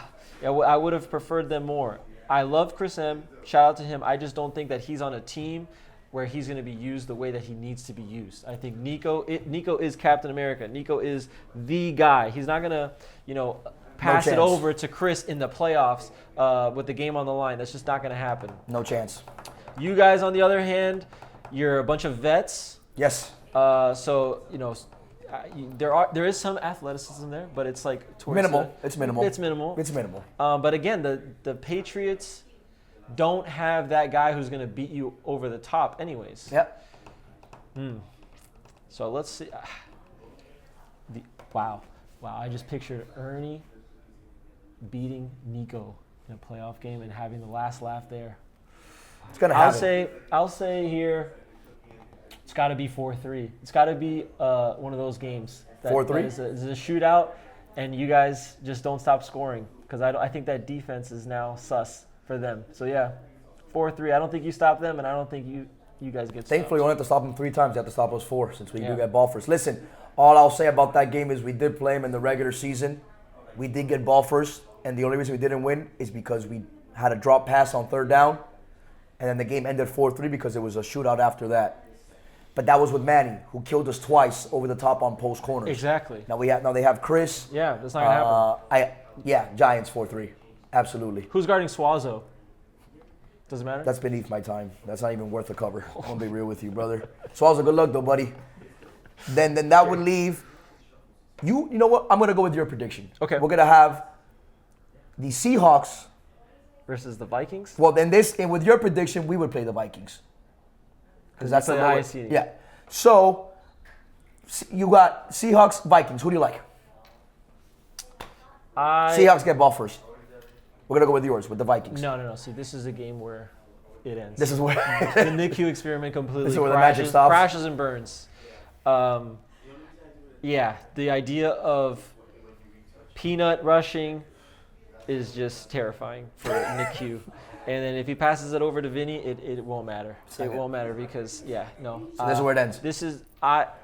would have preferred them more. I love Chris M. Shout out to him. I just don't think that he's on a team where he's going to be used the way that he needs to be used. I think Nico is Captain America. Nico is the guy. He's not going to, pass it over to Chris in the playoffs with the game on the line. That's just not going to happen. No chance. You guys, on the other hand, you're a bunch of vets. Yes. So there is some athleticism there, but it's like minimal. It's minimal. It's minimal. It's minimal. But again, the Patriots don't have that guy who's going to beat you over the top, anyways. Yep. So let's see. Wow. I just pictured Ernie beating Nico in a playoff game and having the last laugh there. It's gonna happen. I'll say here, it's got to be 4-3. It's got to be one of those games. 4-3 is a shootout, and you guys just don't stop scoring because I think that defense is now sus for them. So yeah, 4-3. I don't think you stop them, and I don't think you guys get stopped. Thankfully, you only have to stop them 3 times. You have to stop us 4 since we do get ball first. Listen, all I'll say about that game is we did play them in the regular season. We did get ball first, and the only reason we didn't win is because we had a drop pass on 3rd down. And then the game ended 4-3 because it was a shootout after that. But that was with Manny, who killed us twice over the top on post corners. Exactly. Now they have Chris. Yeah, that's not gonna happen. Giants 4-3, absolutely. Who's guarding Swazo? Doesn't matter. That's beneath my time. That's not even worth the cover. I'm gonna be real with you, brother. Swazo, good luck though, buddy. Then that would leave. You know what? I'm gonna go with your prediction. Okay. We're gonna have the Seahawks versus the Vikings? Well, then and with your prediction, we would play the Vikings. Because that's the highest seeding. Yeah. So, you got Seahawks, Vikings. Who do you like? Seahawks get ball first. We're going to go with yours, with the Vikings. No. See, this is a game where it ends. This is where the NICU experiment completely this is where the magic stops. Crashes and burns. Yeah, the idea of peanut rushing is just terrifying for NICU. And then if he passes it over to Vinny, it won't matter. It won't matter because, no. So this is where it ends. This is 4-0.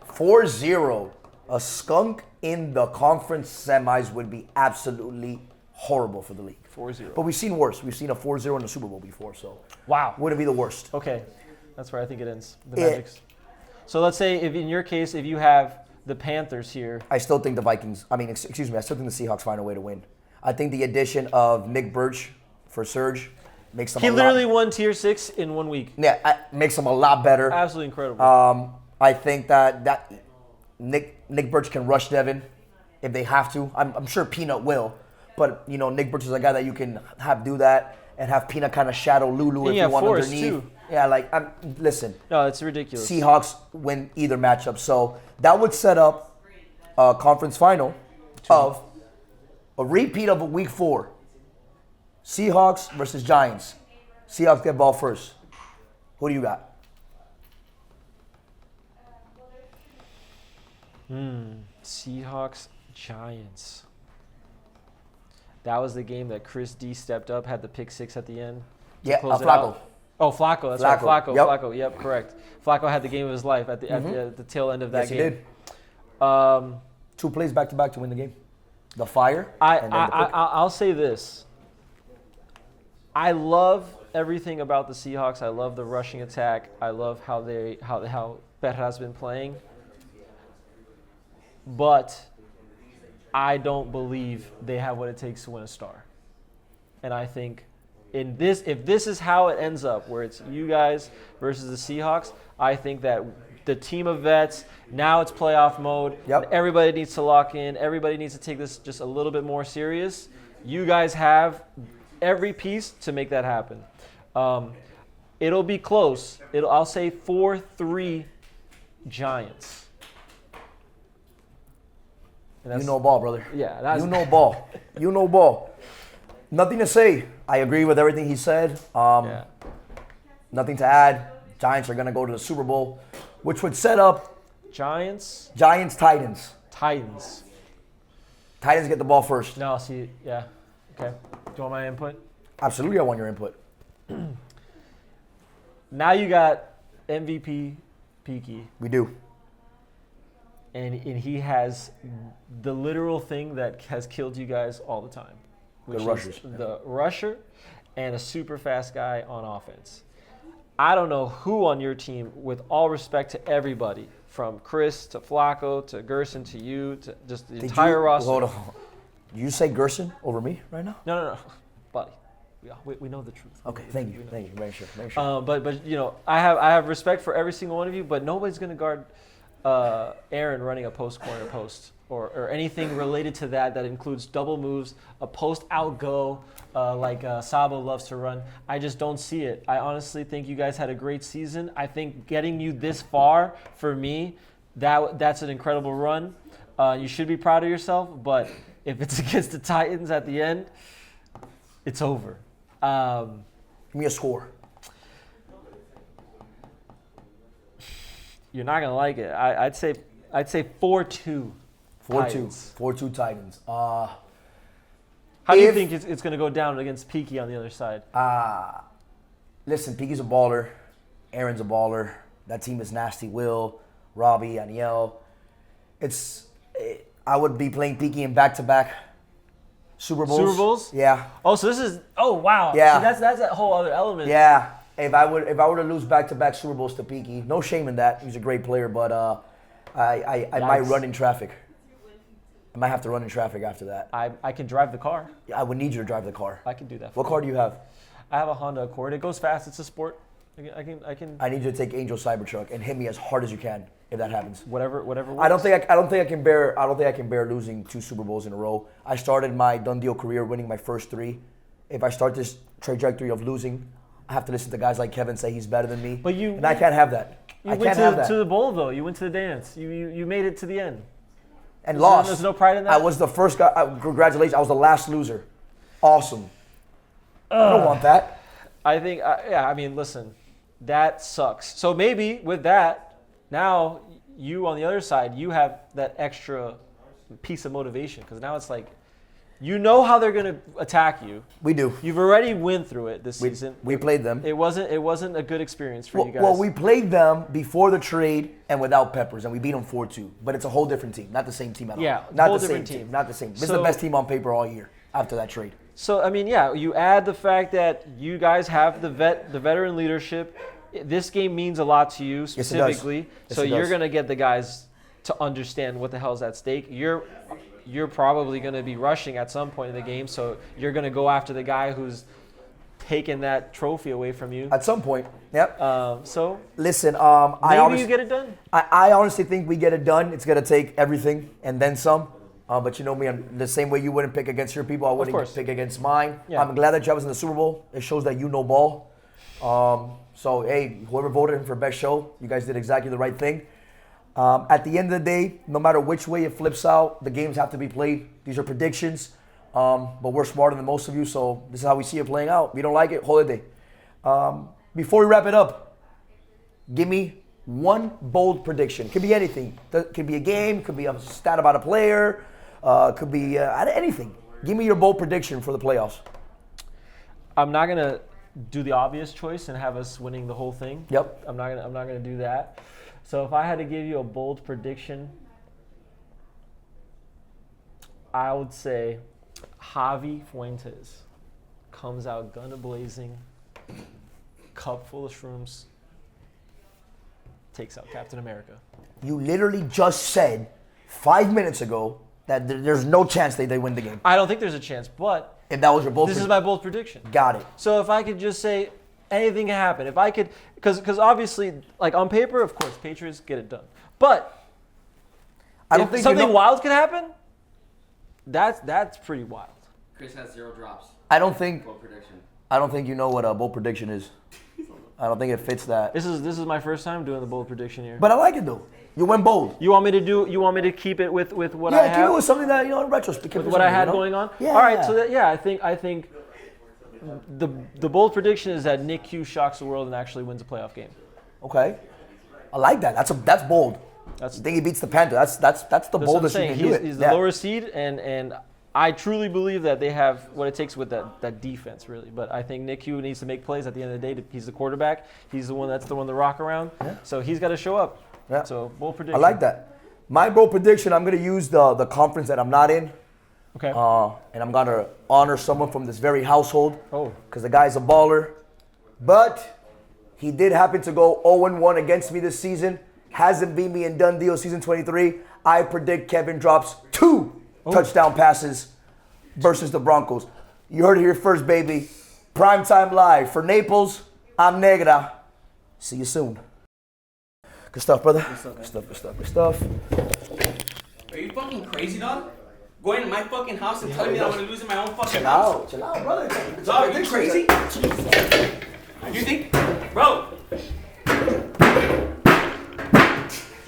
4-0. A skunk in the conference semis would be absolutely horrible for the league. 4-0. But we've seen worse. We've seen a 4-0 in the Super Bowl before, so. Wow. Wouldn't be the worst. Okay. That's where I think it ends. The Magics. So let's say, if in your case, if you have the Panthers here. I still think the Vikings, I still think the Seahawks find a way to win. I think the addition of Nick Birch for Surge makes them He literally won Tier 6 in 1 week. Yeah, makes them a lot better. Absolutely incredible. I think that Nick Birch can rush Devin if they have to. I'm sure Peanut will. But, Nick Birch is a guy that you can have do that and have Peanut kind of shadow Lulu if you want underneath. Too. Yeah, listen. No, it's ridiculous. Seahawks win either matchup. So that would set up a conference final of a repeat of a week 4. Seahawks versus Giants. Seahawks get ball first. Who do you got? Seahawks, Giants. That was the game that Chris D stepped up, had the pick 6 at the end. Yeah, Flacco. Oh, Flacco. That's right. Flacco. Yep. Flacco. Yep, correct. Flacco had the game of his life at the tail end of that game. Yes, he did. 2 plays back to back to win the game. The fire. and then the pick. I'll say this. I love everything about the Seahawks. I love the rushing attack. I love how Berra's been playing. But I don't believe they have what it takes to win a star. And I think if this is how it ends up, where it's you guys versus the Seahawks, I think that the team of vets, now it's playoff mode. Yep. Everybody needs to lock in. Everybody needs to take this just a little bit more serious. You guys have every piece to make that happen. It'll be close. I'll say 4-3 Giants. You know ball, brother. Yeah. You know ball. You know ball. Nothing to say. I agree with everything he said. Nothing to add. Giants are going to go to the Super Bowl, which would set up Giants, Titans. Titans Get the ball first. No, see, yeah. Okay. Do you want my input? Absolutely, I want your input. Now you got MVP Peaky. We do. And he has the literal thing that has killed you guys all the time. Which rushers. is the rusher and a super fast guy on offense. I don't know who on your team, with all respect to everybody, from Chris to Flacco to Gerson to you to just the entire roster. Hold on. Did you say Gerson over me right now? No. Buddy. We know the truth. Okay, thank you. Very sure. But you know, I have respect for every single one of you, but nobody's going to guard Aaron running a corner post or anything related to that includes double moves, a post out go like Sabo loves to run. I just don't see it. I honestly think you guys had a great season. I think getting you this far, for me, that's an incredible run. You should be proud of yourself, but if it's against the Titans at the end, it's over. Give me a score. You're not gonna like it. I'd say 4-2. 4-2 Titans. How do you think it's gonna go down against Peaky on the other side? Listen, Peaky's a baller. Aaron's a baller. That team is nasty. Will, Robbie, Aniel. I would be playing Peaky in back-to-back Super Bowls. Super Bowls? Yeah. Oh, so this is. Oh, wow. Yeah. See, that's a whole other element. Yeah. If I were to lose back-to-back Super Bowls to Peaky, no shame in that. He's a great player, but I might run in traffic. I might have to run in traffic after that. I can drive the car. I would need you to drive the car. I can do that. What car do you have? I have a Honda Accord. It goes fast. It's a sport. I can. I need you to take Angel Cybertruck and hit me as hard as you can if that happens. Whatever. Works. I don't think I can bear losing 2 Super Bowls in a row. I started my done deal career winning my first 3. If I start this trajectory of losing, I have to listen to guys like Kevin say he's better than me. And I can't have that. You went to the bowl though. You went to the dance. You made it to the end. And lost. There's no pride in that? I was the first guy. Congratulations. I was the last loser. Awesome. I don't want that. I think, I mean, listen, that sucks. So maybe with that, now you on the other side, you have that extra piece of motivation because now it's like, you know how they're going to attack you. We do. You've already went through it this season. We played them. It wasn't a good experience for you guys. Well, we played them before the trade and without Peppers, and we beat them 4-2. But it's a whole different team, not the same team at all. Yeah, not whole the same different team. Not the same. This is the best team on paper all year after that trade. So I mean, yeah, you add the fact that you guys have the veteran leadership. This game means a lot to you specifically. Yes, so you're gonna get the guys to understand what the hell's at stake. You're probably going to be rushing at some point in the game, so you're going to go after the guy who's taken that trophy away from you. At some point, yep. So listen, maybe you get it done. I honestly think we get it done. It's going to take everything and then some. But you know me, I'm the same way you wouldn't pick against your people, I wouldn't pick against mine. Yeah. I'm glad that you was in the Super Bowl. It shows that you know ball. So, hey, whoever voted him for best show, you guys did exactly the right thing. At the end of the day, no matter which way it flips out, the games have to be played. These are predictions, but we're smarter than most of you, so this is how we see it playing out. If you don't like it, holiday. Before we wrap it up, give me one bold prediction. Could be anything. Could be a game, could be a stat about a player, could be anything. Give me your bold prediction for the playoffs. I'm not gonna do the obvious choice and have us winning the whole thing. Yep. I'm not gonna do that. So if I had to give you a bold prediction, I would say Javi Fuentes comes out gun a-blazing, cup full of shrooms, takes out Captain America. You literally just said 5 minutes ago that there's no chance they win the game. I don't think there's a chance, but If that was your bold this is my bold prediction. Got it. So if I could just say anything can happen, if I could, because obviously, like on paper, of course, Patriots get it done. But I don't if think something wild could happen, that's pretty wild. Chris has 0 drops. I don't think Bold prediction. I don't think you know what a bold prediction is. I don't think it fits that. This is my first time doing the bold prediction here. But I like it though. You went bold. You want me to keep it with what I have? Yeah, keep it with something that, in retrospect. With what I had going on? Yeah. All right, so I think the bold prediction is that Nick Q shocks the world and actually wins a playoff game. Okay. I like that. That's bold. I think he beats the Panther. That's the boldest you can do it. He's the lower seed, and I truly believe that they have what it takes with that defense, really. But I think Nick Q needs to make plays at the end of the day. He's the quarterback. He's the one to rock around. Yeah. So he's got to show up. Yeah. So bold prediction. I like that. My bold prediction, I'm going to use the conference that I'm not in. Okay. And I'm going to honor someone from this very household. Oh. Because the guy's a baller. But he did happen to go 0-1 against me this season. Hasn't beat me in done deal season 23. I predict Kevin drops 2 touchdown passes versus the Broncos. You heard it here first, baby. Primetime live. For Naples, I'm Negra. See you soon. Good stuff, brother. Good stuff. Are you fucking crazy, dog? Going to my fucking house and telling me I'm gonna lose in my own fucking Chill house? out, brother. Dog, are you crazy? You think, bro?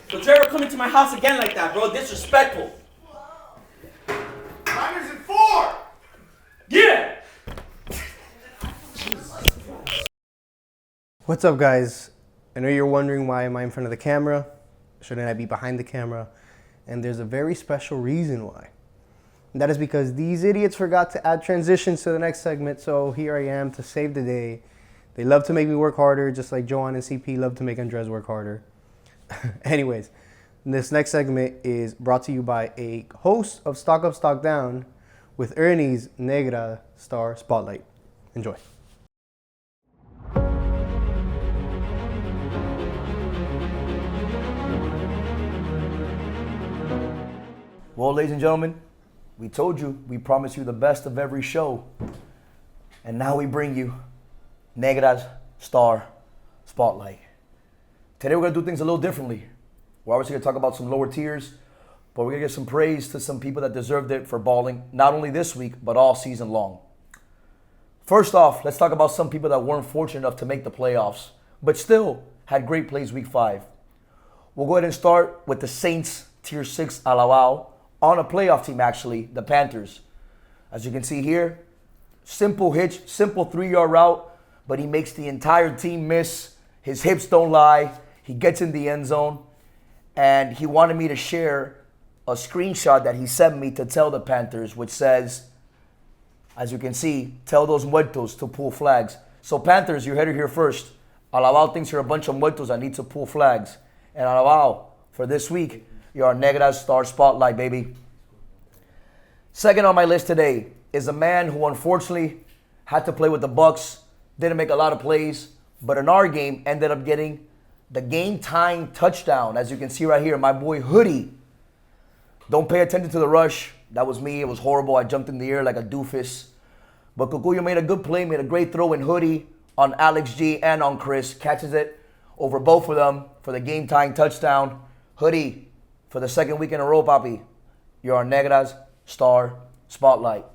Don't you ever come into my house again like that, bro? Disrespectful. Niners in 4! Yeah! What's up, guys? I know you're wondering why am I in front of the camera? Shouldn't I be behind the camera? And there's a very special reason why. And that is because these idiots forgot to add transitions to the next segment, so here I am to save the day. They love to make me work harder, just like Joanne and CP love to make Andres work harder. Anyways, this next segment is brought to you by a host of Stock Up, Stock Down with Ernie's Negra Star Spotlight. Enjoy. Well, ladies and gentlemen, we told you, we promised you the best of every show. And now we bring you Negra's Star Spotlight. Today we're going to do things a little differently. We're obviously going to talk about some lower tiers, but we're going to give some praise to some people that deserved it for balling, not only this week, but all season long. First off, let's talk about some people that weren't fortunate enough to make the playoffs, but still had great plays week 5. We'll go ahead and start with the Saints Tier 6 Alawao on a playoff team, actually, the Panthers. As you can see here, simple hitch, simple 3-yard route, but he makes the entire team miss. His hips don't lie. He gets in the end zone, and he wanted me to share a screenshot that he sent me to tell the Panthers, which says, as you can see, tell those muertos to pull flags. So Panthers, you heard it here first. Alawao thinks you're a bunch of muertos that need to pull flags. And Alawao, for this week, you're our Negra Star Spotlight, baby. Second on my list today is a man who unfortunately had to play with the Bucs, didn't make a lot of plays, but in our game ended up getting the game-tying touchdown. As you can see right here, my boy Hoodie. Don't pay attention to the rush. That was me. It was horrible. I jumped in the air like a doofus. But Kukuyo made a good play, made a great throw in Hoodie on Alex G and on Chris. Catches it over both of them for the game-tying touchdown. Hoodie, for the second week in a row, papi, you're our Negra's Star Spotlight.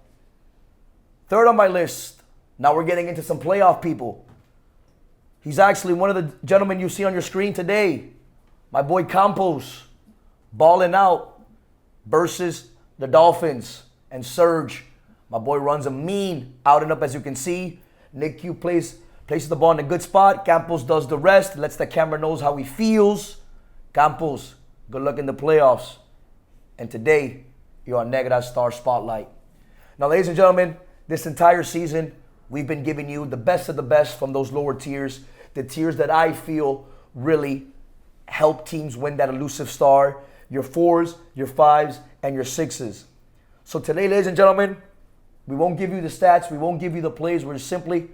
Third on my list, now we're getting into some playoff people. He's actually one of the gentlemen you see on your screen today. My boy Campos, balling out versus the Dolphins. And Serge, my boy runs a mean out and up, as you can see. Nick Q places the ball in a good spot. Campos does the rest, lets the camera knows how he feels. Campos, good luck in the playoffs. And today, you're on Negra's Star Spotlight. Now, ladies and gentlemen, this entire season, we've been giving you the best of the best from those lower tiers, the tiers that I feel really help teams win that elusive star, your 4s, your 5s, and your 6s. So today, ladies and gentlemen, we won't give you the stats. We won't give you the plays. We're simply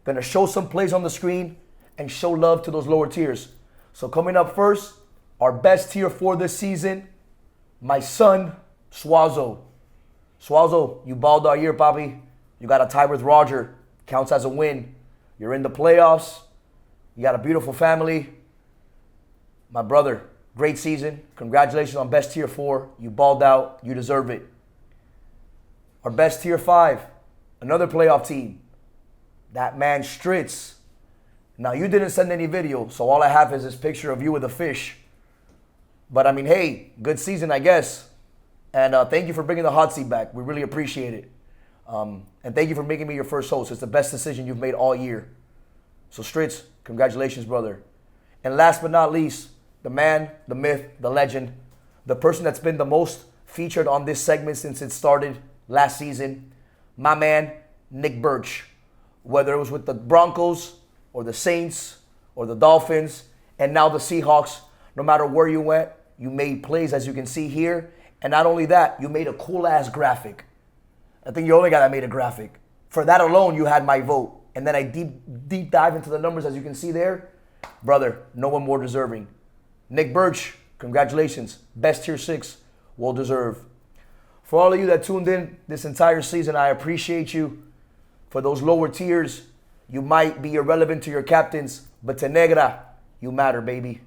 going to show some plays on the screen and show love to those lower tiers. So coming up first, our best tier for this season, my son, Swazo. Swazo, you balled all year, Papi. You got a tie with Roger. Counts as a win. You're in the playoffs. You got a beautiful family. My brother, great season. Congratulations on best tier 4. You balled out. You deserve it. Our best tier 5, another playoff team. That man Stritz. Now, you didn't send any video, so all I have is this picture of you with a fish. But, I mean, hey, good season, I guess. And thank you for bringing the hot seat back. We really appreciate it. And thank you for making me your first host. It's the best decision you've made all year. So, Stritz, congratulations, brother. And last but not least, the man, the myth, the legend, the person that's been the most featured on this segment since it started last season, my man, Nick Birch. Whether it was with the Broncos or the Saints or the Dolphins and now the Seahawks, no matter where you went, you made plays, as you can see here. And not only that, you made a cool-ass graphic. I think you're the only guy that made a graphic. For that alone, you had my vote. And then I deep dive into the numbers, as you can see there. Brother, no one more deserving. Nick Birch, congratulations. Best tier 6, well deserved. For all of you that tuned in this entire season, I appreciate you. For those lower tiers, you might be irrelevant to your captains, but to Negra, you matter, baby.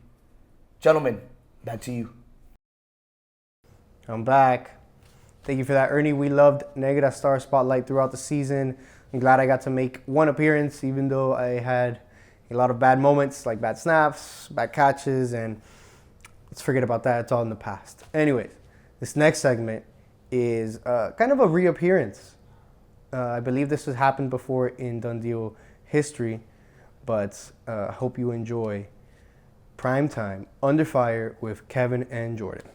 Gentlemen, back to you. I'm back. Thank you for that, Ernie. We loved Negra Star Spotlight throughout the season. I'm glad I got to make one appearance, even though I had a lot of bad moments, like bad snaps, bad catches, and let's forget about that. It's all in the past. Anyways, this next segment is kind of a reappearance. I believe this has happened before in Dundee history, but I hope you enjoy Primetime Under Fire with Kevin and Jordan.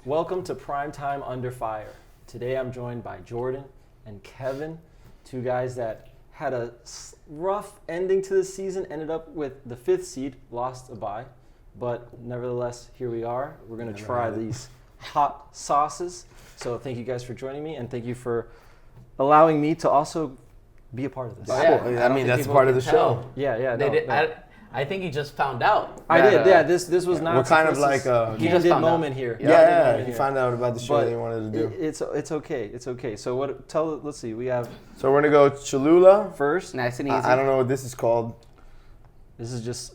Welcome to Primetime Under Fire. Today I'm joined by Jordan and Kevin, two guys that had a rough ending to the season, ended up with the 5th seed, lost a bye, but nevertheless, here we are. We're going to try these hot sauces. So thank you guys for joining me, and thank you for allowing me to also be a part of this. Yeah, I mean, that's part of the show. Yeah. I think he just found out. I did, yeah. This was not. We're kind of like a candid moment here. Yeah, he found out about the show that he wanted to do. It's okay. It's okay. So let's see. We have. So we're gonna go Cholula first. Nice and easy. I don't know what this is called. This is just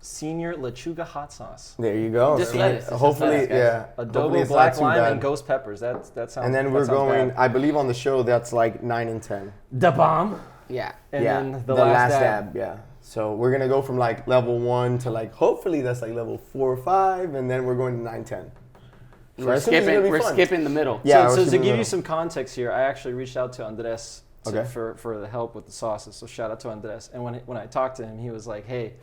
Senior Lechuga hot sauce. There you go. Just lettuce. Hopefully, yeah. Adobo, black lime, and ghost peppers. That sounds. And then we're going. Bad. I believe on the show that's like 9 and 10. The bomb. Yeah. And then the last dab. Yeah. So we're gonna go from like level 1 to like hopefully that's like level 4 or 5, and then we're going to 9, 10. So we're skipping the middle. Yeah. So to give you some context here, I actually reached out to Andres for the help with the sauces. So shout out to Andres. And when I talked to him, he was like, "Hey,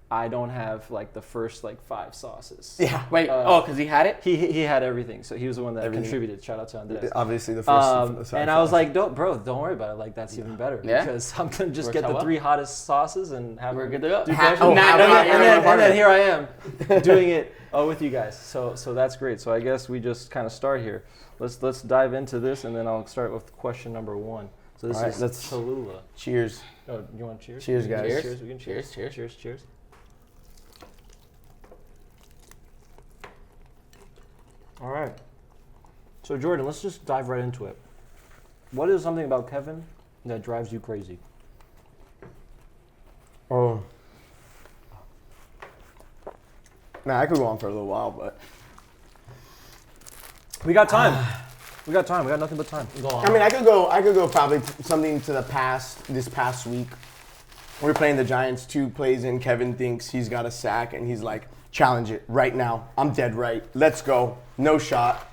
I don't have like the first like 5 sauces." Yeah. Wait. Because he had it. He had everything. So he was the one that contributed. Shout out to Andres. Obviously the first. And I was like, don't worry about it. Like that's even better. Yeah. Because I'm gonna just get the 3 hottest sauces and have. We're good to go. And then here I am doing it with you guys. So that's great. So I guess we just kind of start here. Let's dive into this, and then I'll start with question number 1. So this is Cholula. Cheers. Oh, you want cheers? Cheers, guys. Cheers. We can cheers. Cheers. All right. So Jordan, let's just dive right into it. What is something about Kevin that drives you crazy? Oh. Nah, I could go on for a little while, but we got time. We got nothing but time. Go on. I mean, I could go probably something to this past week. We're playing the Giants, 2 plays in. Kevin thinks he's got a sack, and he's like, challenge it right now. I'm dead right. Let's go. No shot.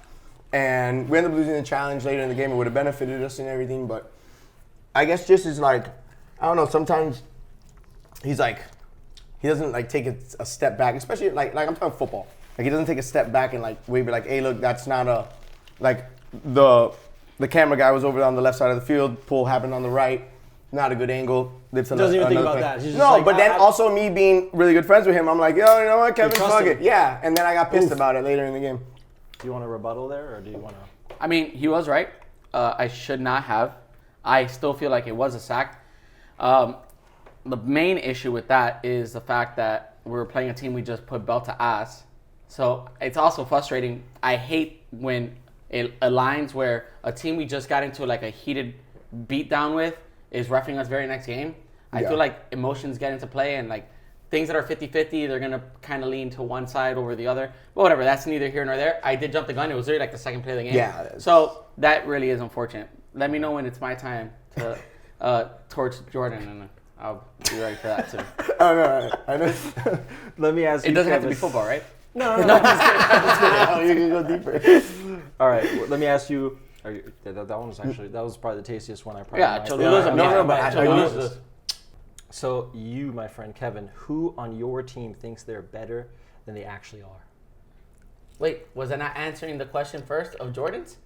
And we ended up losing the challenge later in the game. It would have benefited us and everything, but I guess just is like, I don't know, sometimes he's like, he doesn't like take a step back, especially like I'm talking football. Like he doesn't take a step back and like wave it like, hey, look, that's not a, like the camera guy was over on the left side of the field, pull happened on the right, not a good angle. Doesn't even think about that. He's just no, like, but then also me being really good friends with him, I'm like, yo, you know what, Kevin, fuck it. Yeah, and then I got pissed about it later in the game. Do you want a rebuttal there, or do you want to? I mean, he was right. I should not have. I still feel like it was a sack. The main issue with that is the fact that we're playing a team we just put belt to ass. So it's also frustrating. I hate when it aligns where a team we just got into like a heated beatdown with is reffing us very next game. I feel like emotions get into play and like things that are 50-50, they're going to kind of lean to one side over the other. But whatever, that's neither here nor there. I did jump the gun. It was literally like the second play of the game. Yeah. So that really is unfortunate. Let me know when it's my time to torch Jordan, and I'll be ready for that too. Oh, no. I know. Let me ask you. It doesn't have to Kevin. be football, right? No. I'm just kidding. You can go deeper. All right. Well, let me ask you. That one was actually probably the tastiest one I probably. Yeah, Cholula's No, but Cholula's. So you, my friend Kevin, who on your team thinks they're better than they actually are? Wait, was I not answering the question first of Jordan's?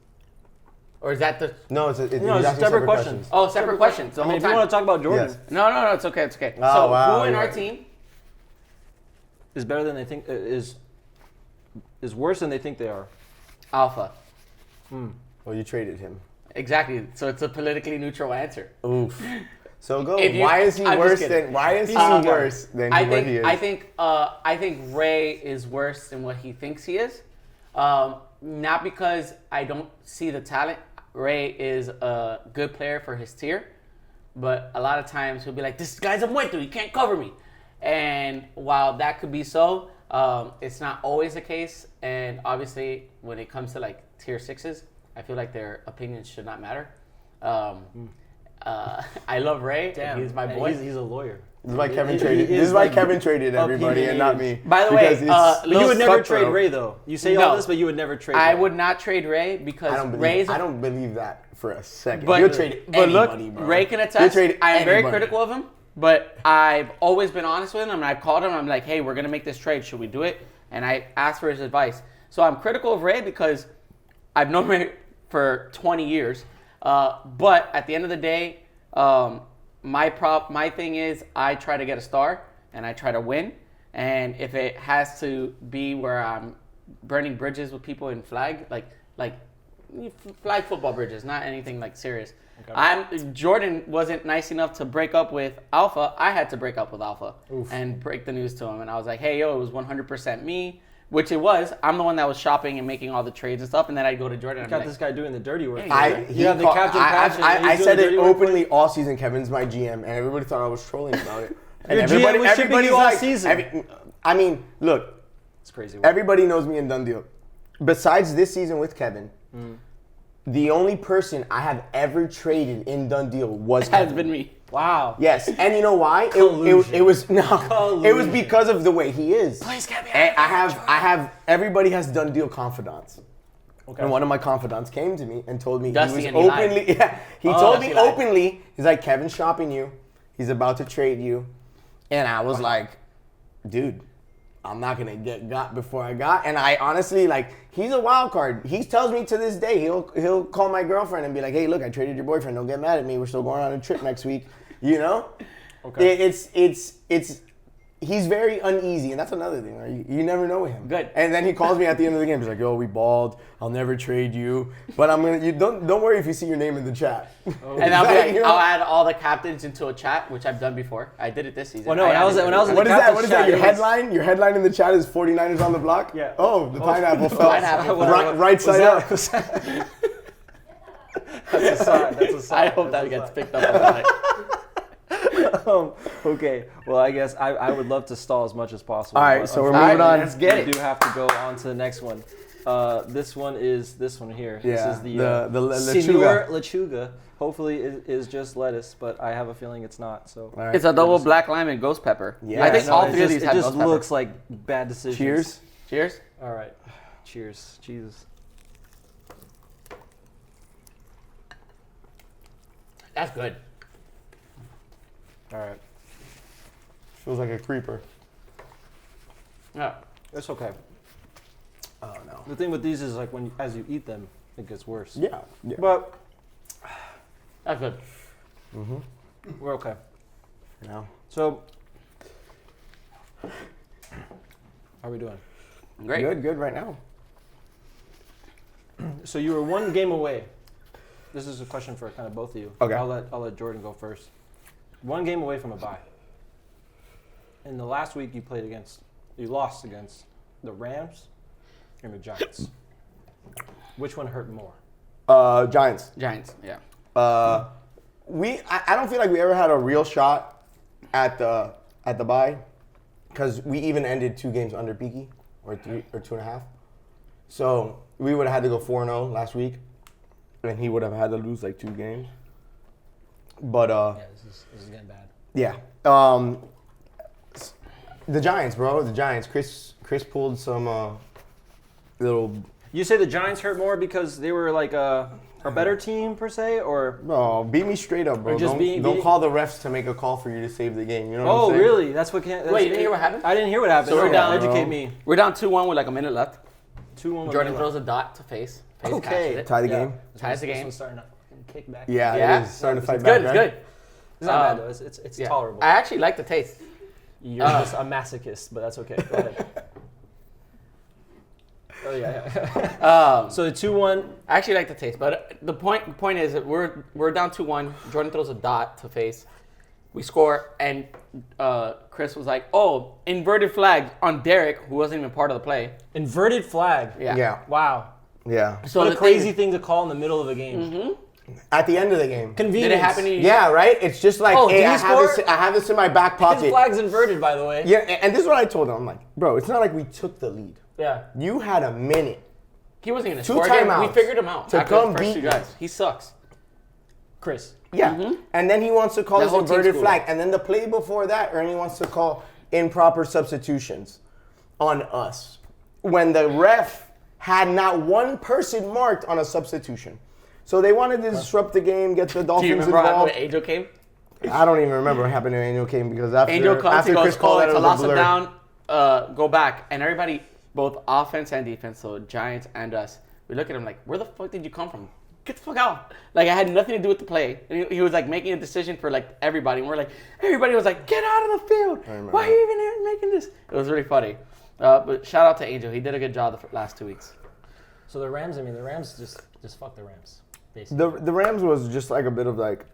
Or is that the... No, it's it's asking separate questions. Oh, separate questions. The I mean, whole if you time. want to talk about Jordan, Yes. No, it's okay, it's okay. Oh, so wow, who in you're our right. team... is better than they think is worse than they think they are. Alpha. Well, you traded him. Exactly. So it's a politically neutral answer. Oof. So go. If you- Why is he I'm just worse kidding. than? Why is he worse than I what think, he is? I think Ray is worse than what he thinks he is. Not because I don't see the talent. Ray is a good player for his tier, but a lot of times he'll be like, "This guy's a muerto. He can't cover me." And while that could be so, it's not always the case. And obviously, when it comes to like tier 6s, I feel like their opinions should not matter. I love Ray. Damn, he's my boy. He's a lawyer. This is why Kevin traded. This is why Kevin traded everybody and not me. By the way, But you would never cutthroat. trade Ray, though. You say all this, but you would never trade. I Ray. would not trade Ray because I don't believe that for a second. But, You'll trade but anybody, look, bro. Ray can You'll attest. trade I am very anybody. critical of him, but I've always been honest with him. And I've called him. I'm like, hey, we're gonna make this trade. Should we do it? And I asked for his advice. So I'm critical of Ray because I've known Ray for 20 years. But at the end of the day, my thing is I try to get a star and I try to win. And if it has to be where I'm burning bridges with people in flag, like flag football bridges, not anything like serious. Okay. Jordan wasn't nice enough to break up with Alpha. I had to break up with Alpha and break the news to him. And I was like, hey, yo, it was 100% me, which it was. I'm the one that was shopping and making all the trades and stuff. And then I'd go to Jordan and got like, this guy doing the dirty work. He have the captain patch. I said it openly all season. Kevin's my GM, and everybody thought I was trolling about it. And GM was shipping you all like, season. I mean, look, It's crazy. everybody knows me in Done Deal. Besides this season with Kevin, the only person I have ever traded in Done Deal was Kevin. has been me. Wow. Yes, and you know why? It was no. It was because of the way he is. Please get me And I have. Everybody has Done Deal confidants. Okay. And one of my confidants came to me and told me Dusty, he and was he openly. lied. Yeah, he Oh, told me Dusty lied. openly. He's like, Kevin's shopping you. He's about to trade you, and I was like, dude, I'm not gonna get got before I got. And I honestly like, he's a wild card. He tells me to this day, he'll call my girlfriend and be like, hey, look, I traded your boyfriend. Don't get mad at me. We're still going on a trip next week. You know? Okay. It's he's very uneasy, and that's another thing. Right? You never know him. Good. And then he calls me at the end of the game. He's like, "Yo, we balled. I'll never trade you, but I'm gonna. You don't worry if you see your name in the chat." And I'll be like, I'll add all the captains into a chat, which I've done before. I did it this season. Well, no, when I was in What the is that? captain's What is chat, that? Your it was- headline? Your headline in the chat is 49ers on the block. Yeah. Oh, the pineapple fell. Pineapple. Right side up. That's a sign. That's a sign. I hope that gets picked up on that. Okay. Well, I guess I would love to stall as much as possible. All right, but so we're moving on. Let's get we it. do have to go on to the next one. This one is this one here. Yeah, This is the lechuga. Senor Lechuga. Hopefully it is just lettuce, but I have a feeling it's not. So All right. It's a double black lime and ghost pepper. Yeah. I think no, all it three of just- these have It just ghost pepper. looks like bad decisions. Cheers. Cheers. All right. Cheers. Jesus. That's good. All right. Feels like a creeper. Yeah. It's okay. Oh no. The thing with these is like as you eat them, it gets worse. Yeah. But That's good. we're okay. No. So, how are we doing? Great. Good right now. So you were one game away. This is a question for kind of both of you. Okay. I'll let Jordan go first. One game away from a bye. In the last week you lost against the Rams and the Giants. Which one hurt more? Giants. Giants, yeah. I don't feel like we ever had a real shot at the bye, because we even ended 2 games under Peaky, or 3 or 2.5. So we would have had to go 4-0 last week, and he would have had to lose like 2 games. But this is getting bad. yeah, the Giants, bro. The Giants. Chris pulled some little. You say the Giants hurt more because they were like a better team per se, or No, beat me straight up, bro. Or just don't call the refs to make a call for you to save the game. You know what I'm oh saying? really? That's what can't. Wait, you didn't hear what happened? I didn't hear what happened. So we're down, Educate bro. me. We're down 2-1 with like a minute left. 2-1. Jordan throws a dot to face. Okay. catches it. Tie the game. Ties the This game. one's starting to fucking kick back. Yeah, Yeah. it is starting to fight It's back. good. It's right? good. It's not bad though. It's Yeah. tolerable. I actually like the taste. You're just a masochist, but that's okay. Go ahead. Oh yeah. So the 2-1. I actually like the taste, but the point is that we're down 2-1. Jordan throws a dot to face. We score, and Chris was like, "Oh, inverted flag on Derek, who wasn't even part of the play." Inverted flag. Yeah. Yeah. Wow. Yeah. So What a the crazy thing to call in the middle of a game. At the end of the game. Convenience. Did it happen to you? Yeah, right? It's just like, Oh, hey, did he I have, score? I have this in my back pocket. His flag's inverted, by the way. Yeah, and this is what I told him. I'm like, bro, it's not like we took the lead. Yeah. You had a minute. He wasn't going to 2 score again. We timeouts figured him out to after come the first beat 2 you. guys. He sucks. Chris. Yeah. And then he wants to call That this whole team's inverted cool. flag. And then the play before that, Ernie wants to call improper substitutions on us. When the ref had not one person marked on a substitution. So they wanted to disrupt the game, get the Do Dolphins you remember involved. when Angel came? I don't even remember what happened to Angel came because Angel after, comes, after he goes, Chris called it, to it was loss a him blur. down, go back. And everybody, both offense and defense, so Giants and us, we look at him like, where the fuck did you come from? Get the fuck out. Like, I had nothing to do with the play. And he was like making a decision for like everybody. And we're like, everybody was like, get out of the field. Why are you even here making this? It was really funny. But shout out to Angel. He did a good job the last 2 weeks. So the Rams, the Rams just fuck the Rams, basically. The Rams was just like a bit of like,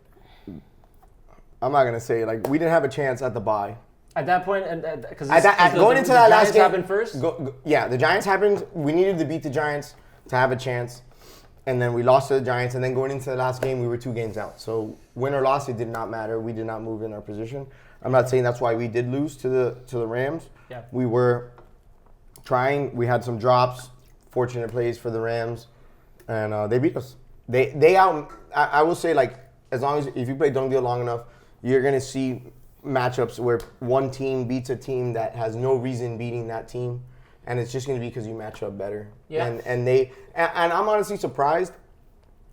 I'm not going to say, like, we didn't have a chance at the bye. At that point, and because Going into that last game, happened first. Yeah, the Giants happened. We needed to beat the Giants to have a chance, and then we lost to the Giants. And then going into the last game, we were 2 games out. So win or loss, it did not matter. We did not move in our position. I'm not saying that's why we did lose to the Rams. Yeah. We were trying. We had some drops, fortunate plays for the Rams, and they beat us. They out. I will say, like, as long as if you play Dung Deal long enough, you're gonna see matchups where one team beats a team that has no reason beating that team, and it's just going to be because you match up better. Yeah. And I'm honestly surprised.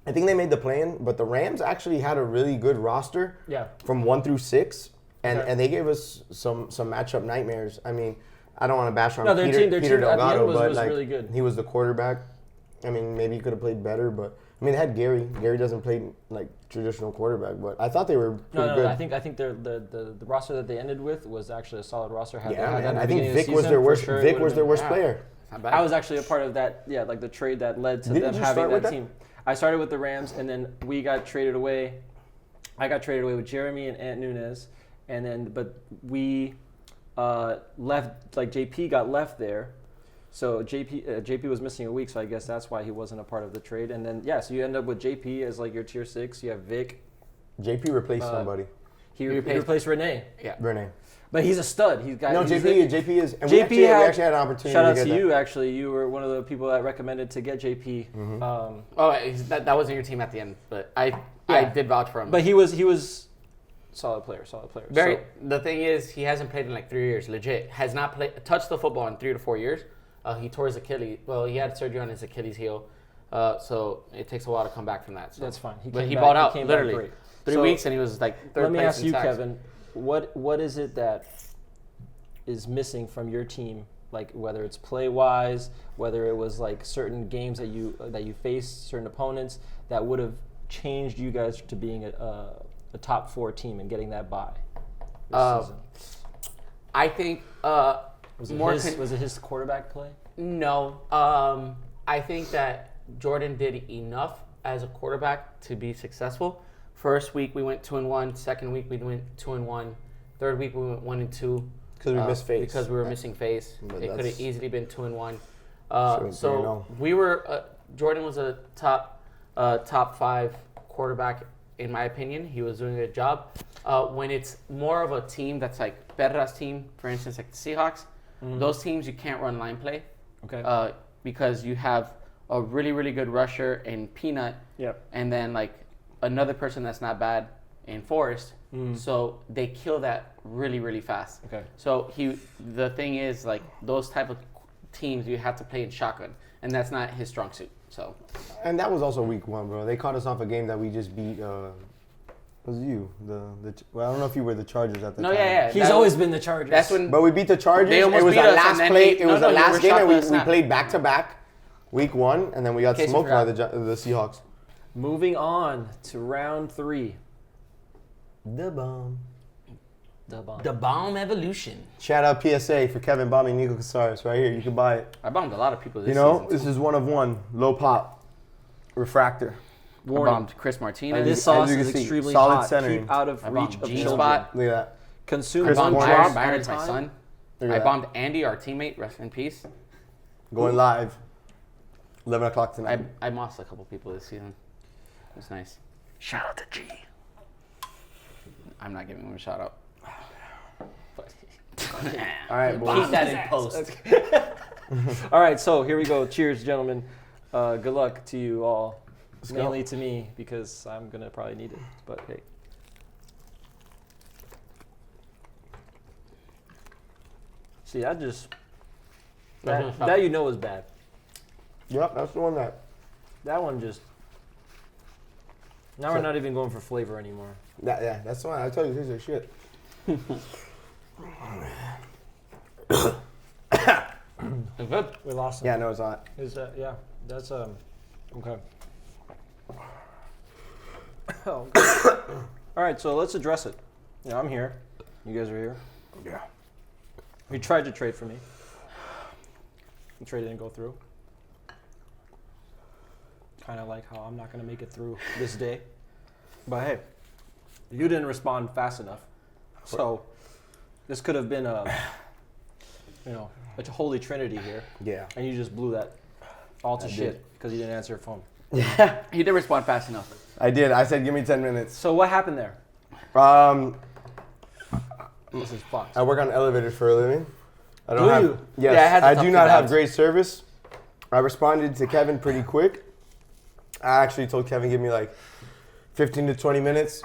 I think they made the play-in, but the Rams actually had a really good roster. Yeah. From 1 through 6, and Okay. and they gave us some matchup nightmares. I mean, I don't want to bash on No, their Peter, team- their Peter team at the Delgado, end was- but was like, really good. he was the quarterback. I mean, maybe he could have played better, but I mean, they had Gary. Gary doesn't play like traditional quarterback, but I thought they were pretty No, good. I think the roster that they ended with was actually a solid roster. Had Yeah, they had man. that I at the think beginning of the Vic was season, their for worst. sure it Vic would've was their been- worst player. Not bad. I was actually a part of that. Yeah, like the trade that led to Didn't them you having start that with that? team. I started with the Rams, and then we got traded away. I got traded away with Jeremy and Ant Nunez, and then but we left. Like JP got left there. So JP was missing a week, so I guess that's why he wasn't a part of the trade. And then so you end up with JP as like your tier 6. You have Vic. JP replaced somebody. He replaced Renee. Yeah. Renee. But he's a stud. He's got No, he's JP is. And JP we actually had an opportunity. Shout out to to get you. that. Actually, you were one of the people that recommended to get JP. That wasn't your team at the end, but I did vouch for him. But he was solid player. Very. So, The thing is, he hasn't played in like 3 years. Legit, has not touched the football in 3 to 4 years. He tore his Achilles. Well, he had surgery on his Achilles heel, so it takes a while to come back from that. So. that's fine. But he came balled back- out he came back literally great. 3 So, weeks, and he was like third Let me place ask in you, sacks. Kevin. What is it that is missing from your team? Like whether it's play wise, whether it was like certain games that you faced, certain opponents that would have changed you guys to being a top 4 team and getting that bye this season. I think Was it his quarterback play? No. I think that Jordan did enough as a quarterback to be successful. First week we went 2-1. Second week we went 2-1. Third week we went 1-2. Because we missed Face. Because we were missing Face. But it could have easily been 2-1. Sure, So we were. Jordan was a top 5 quarterback in my opinion. He was doing a good job. When it's more of a team that's like Perra's team, for instance, like the Seahawks, those teams you can't run line play. Okay. Because you have a really, really good rusher in Peanut. Yep. And then like another person that's not bad in Forrest. So they kill that really, really fast. Okay. So the thing is like those type of teams you have to play in shotgun, and that's not his strong suit. So. And that was also week 1, bro. They caught us off a game that we just beat. Was you well? I don't know if you were the Chargers at the time. No, yeah. He's always been the Chargers. That's when. But we beat the Chargers. They almost it was beat our us, last and then play. he- It was no, our no, you were last game, shocked and last we night. played back to back. Week 1, and then we got case you smoked by forgot. the Seahawks. Moving on to round 3. The bomb. The bomb evolution. Shout out PSA for Kevin bombing Nico Casares right here. You can buy it. I bombed a lot of people this You know, season. this is 1 of 1. Low pop. Refractor. I bombed Chris Martinez. And this As sauce you can is see, extremely solid hot. centering. Keep out of I reach bombed of G children. spot. Look at that. Consume Chris I bombed Warner. Byron. all Byron's the my time. son. Look at I that. bombed Andy, our teammate. Rest in peace. Going live. 11 o'clock tonight. I lost a couple people this season. It was nice. Shout out to G. I'm not giving him a shout out. All right, boys. Keep that in post. All right, so here we go. Cheers, gentlemen. Good luck to you all. go. Mainly to me, because I'm going to probably need it. But hey. See, that you know is bad. Yep, that's the one That one just... Now we're not even going for flavor anymore. that's the one. I told you, this is shit. It's good. We lost him. Yeah, no, it's not. Is that, yeah, that's, okay. Oh, okay. All right, so let's address it. Yeah, I'm here. You guys are here. Yeah. You tried to trade for me. The trade didn't go through. Kind of like how I'm not going to make it through this day. But hey, you didn't respond fast enough. So this could have been a holy trinity here. Yeah. And you just blew that all to shit because you didn't answer your phone. He did respond fast enough. I did. I said, give me 10 minutes. So what happened there? This is fucked. I work on elevators for a living. I don't Do have. you? Yes, Yeah, I had to I talk do to not have Babs. great service. I responded to Kevin pretty quick. I actually told Kevin, give me like 15 to 20 minutes.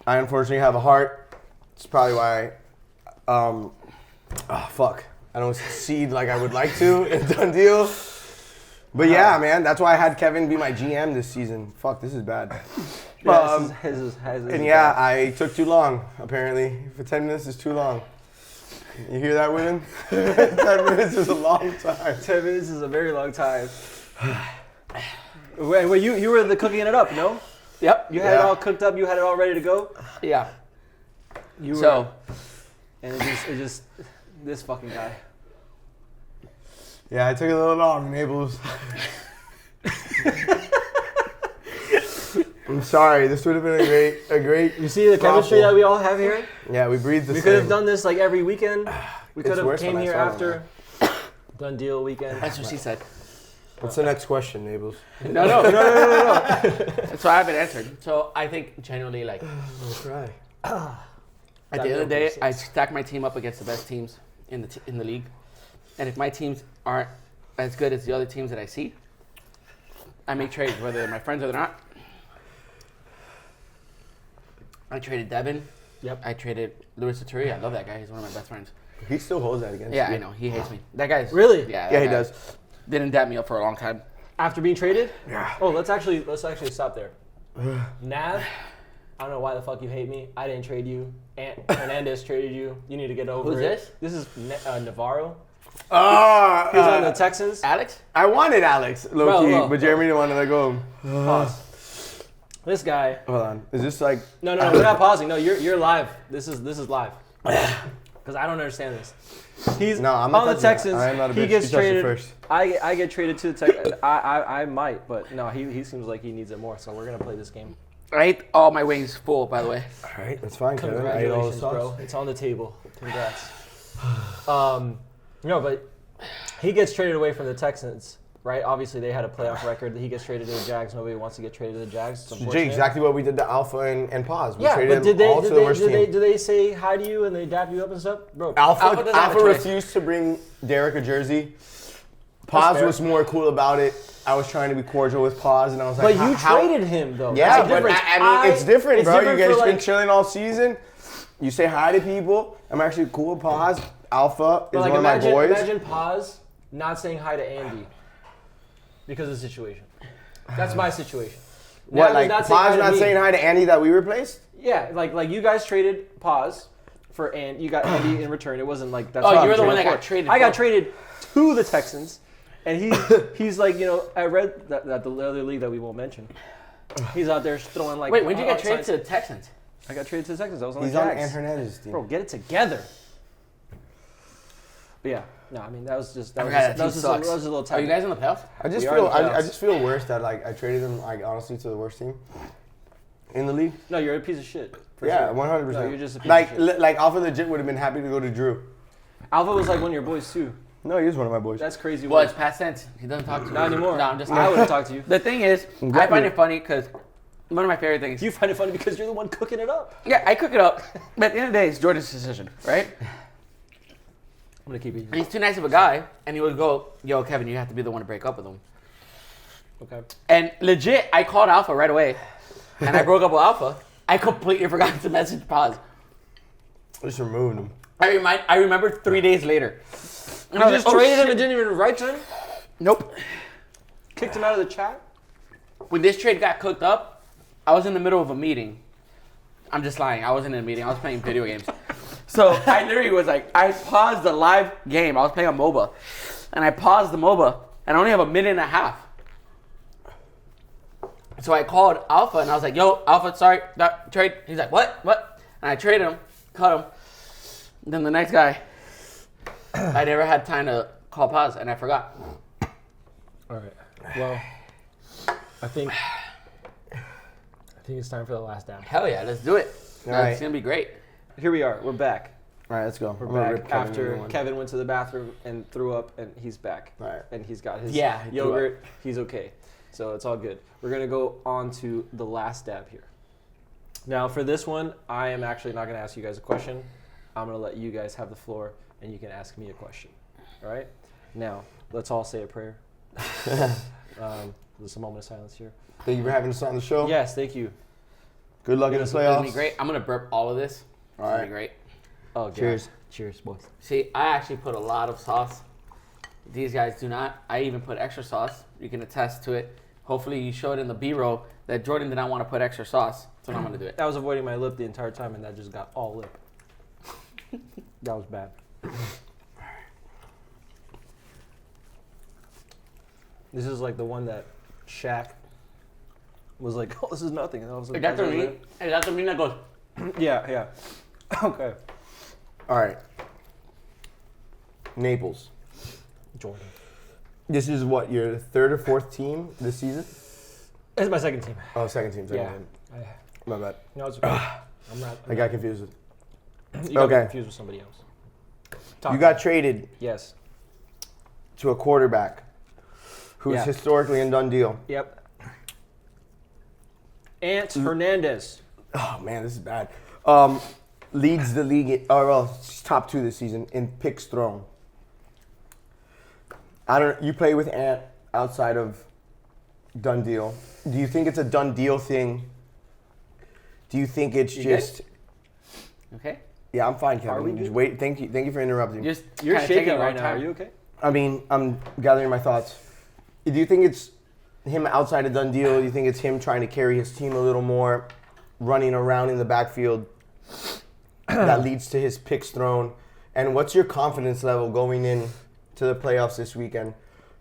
I unfortunately have a heart. It's probably why I don't succeed like I would like to in Done Deal. But yeah, man, that's why I had Kevin be my GM this season. Fuck, this is bad. And yeah, I took too long, apparently. For 10 minutes is too long. You hear that, William? 10 minutes is a long time. 10 minutes is a very long time. Wait, you were cooking it up, no? Yep. You had it all cooked up. You had it all ready to go. Yeah. You were, So, and it just this fucking guy. Yeah, I took it a little long, Naples. I'm sorry. This would have been a great. You see the chemistry that we all have here? Yeah, we breathe the We same. could have done this like every weekend. We It's could have worse came when I here swallow after Done Deal weekend. that's what she said. What's the next question, Naples? No. That's why I haven't answered. So I think generally, like, That's right. at the end of the day, I stack my team up against the best teams in the league, and if my teams aren't as good as the other teams that I see, I make trades, whether they're my friends or they're not. I traded Devin. Yep. I traded Luis Saturi. I love that guy. He's one of my best friends. He still holds that against Yeah, you. I know. He hates me. That guy's Really? Yeah. Yeah, that he guy does. Didn't dap me up for a long time. After being traded? Yeah. Oh, let's actually stop there. Nav, I don't know why the fuck you hate me. I didn't trade you. Hernandez traded you. You need to get over Who's it. this? This is Navarro. He Oh, was on the Texans. Alex? I wanted Alex, low key, Bro. but Jeremy didn't want to let go. Pause. This guy. Hold on. Is this like? No, we're not pausing. No, you're live. This is live. because I don't understand this. He's No, I'm not on the touching that. Texans. I am not a He bitch. gets You touched it traded. first. I get traded to the Texans. I might, but no, he seems like he needs it more. So we're gonna play this game. I ate all my wings full, by the way. All right, that's fine, Kevin. I ate all the Congratulations, sauce. bro. It's on the table. Congrats. No, but he gets traded away from the Texans, right? Obviously, they had a playoff record. He gets traded to the Jags. Nobody wants to get traded to the Jags. It's unfortunate. Exactly what we did to Alpha and Paz. We Yeah, traded but did them all to the worst team. did they say hi to you and they dap you up and stuff? Bro, Alpha doesn't have a Alpha choice. refused to bring Derek a jersey. Paz fair. was more cool about it. I was trying to be cordial with Paz, and I was like, but you traded him, though. Yeah, That's the but difference. I mean, it's different, bro. different You guys for, been like- chilling all season. You say hi to people. I'm actually cool with Paz. Alpha is But like, one of my boys. imagine Paz not saying hi to Andy because of the situation. That's my situation. What, Now like he's saying hi Paz to not me. saying hi to Andy that we replaced? Yeah, like you guys traded Paz for you got Andy in return. It wasn't like that's. Oh, what you were I'm the one that trading got for. traded I got for. traded to the Texans, and he's like, you know, I read that the other league that we won't mention. He's out there throwing like. Wait, when did you get art traded signs. to the Texans? I got traded to the Texans. I was on He's the on Jags. Ant Hernandez's team. Bro, get it together. But yeah, no, I mean that was just I forgot that team sucks. that was a little Are time. you guys in the playoffs? I just We are feel in the I playoffs. just feel worse that like I traded him like honestly to the worst team in the league. No, you're a piece of shit. For Yeah, sure. 100%. No, you're just a piece like of shit. like Alpha legit would have been happy to go to Drew. Alpha was like one of your boys too. No, he is one of my boys. That's crazy. Well, work. it's past tense. He doesn't talk to me. Not anymore. No, I'm just I would have talked to you. The thing is, I find it funny because one of my favorite things. You find it funny because you're the one cooking it up. Yeah, I cook it up. But at the end of the day, it's Jordan's decision, right? I'm gonna keep eating. And he's too nice of a guy, and he would go, "Yo, Kevin, you have to be the one to break up with him." Okay. And legit, I called Alpha right away, and I broke up with Alpha. I completely forgot to message Paz. Just removed him. I remember 3 days later. You And I was just like, "Oh, traded him shit." and didn't even write to him? Nope. Kicked him out of the chat? When this trade got cooked up, I was in the middle of a meeting. I'm just lying. I wasn't in a meeting. I was playing video games. So I literally was like, I paused the live game. I was playing a MOBA. And I paused the MOBA. And I only have a minute and a half. So I called Alpha and I was like, yo, Alpha, sorry, that trade. He's like, what? And I traded him, cut him. Then the next guy, I never had time to call Paz and I forgot. All right. Well, I think it's time for the last dab. Hell yeah, let's do it. All right. It's going to be great. Here we are. We're back. All right, let's go. We're I'm gonna back rip Kevin a after new one. Kevin went to the bathroom and threw up, and he's back. All right. And he's got his Yeah, he threw yogurt. He's okay. So it's all good. We're going to go on to the last dab here. Now, for this one, I am actually not going to ask you guys a question. I'm going to let you guys have the floor, and you can ask me a question. All right? Now, let's all say a prayer. There's a moment of silence here. Thank you for having us on the show. Yes, thank you. Good luck in the It's going to be playoffs. great. I'm going to burp all of this. It's All going to right. be great. Oh, God. Cheers. Cheers, boys. See, I actually put a lot of sauce. These guys do not. I even put extra sauce. You can attest to it. Hopefully you showed in the B-roll that Jordan did not want to put extra sauce. So I'm going to do it. I was avoiding my lip the entire time, and that just got all lip. That was bad. This is like the one that Shaq was like, oh, this is nothing. And I was like, Is that the meat? Is that the meat that goes? Yeah, yeah. Okay. All right. Naples. Jordan. This is what, your third or fourth team this season? It's my second team. Oh, second team. Yeah. My bad. No, it's okay. I'm not. I got confused. You got me Okay. confused with somebody else. You got traded Yes. to a quarterback who's Yeah. historically a done deal. Yep. Ant Hernandez. Oh, man, this is bad. Leads the league, he's top 2 this season in picks thrown. You play with Ant outside of done deal. Do you think it's a done deal thing? Do you think it's You just? Okay. Yeah, I'm fine, Are we Kevin. Just good? wait. Thank you for interrupting. Just You're kinda taking shaking a long right now. Are time. you okay? I mean, I'm gathering my thoughts. Do you think it's him outside of done deal? Do you think it's him trying to carry his team a little more, running around in the backfield that leads to his picks thrown? And what's your confidence level going in to the playoffs this weekend,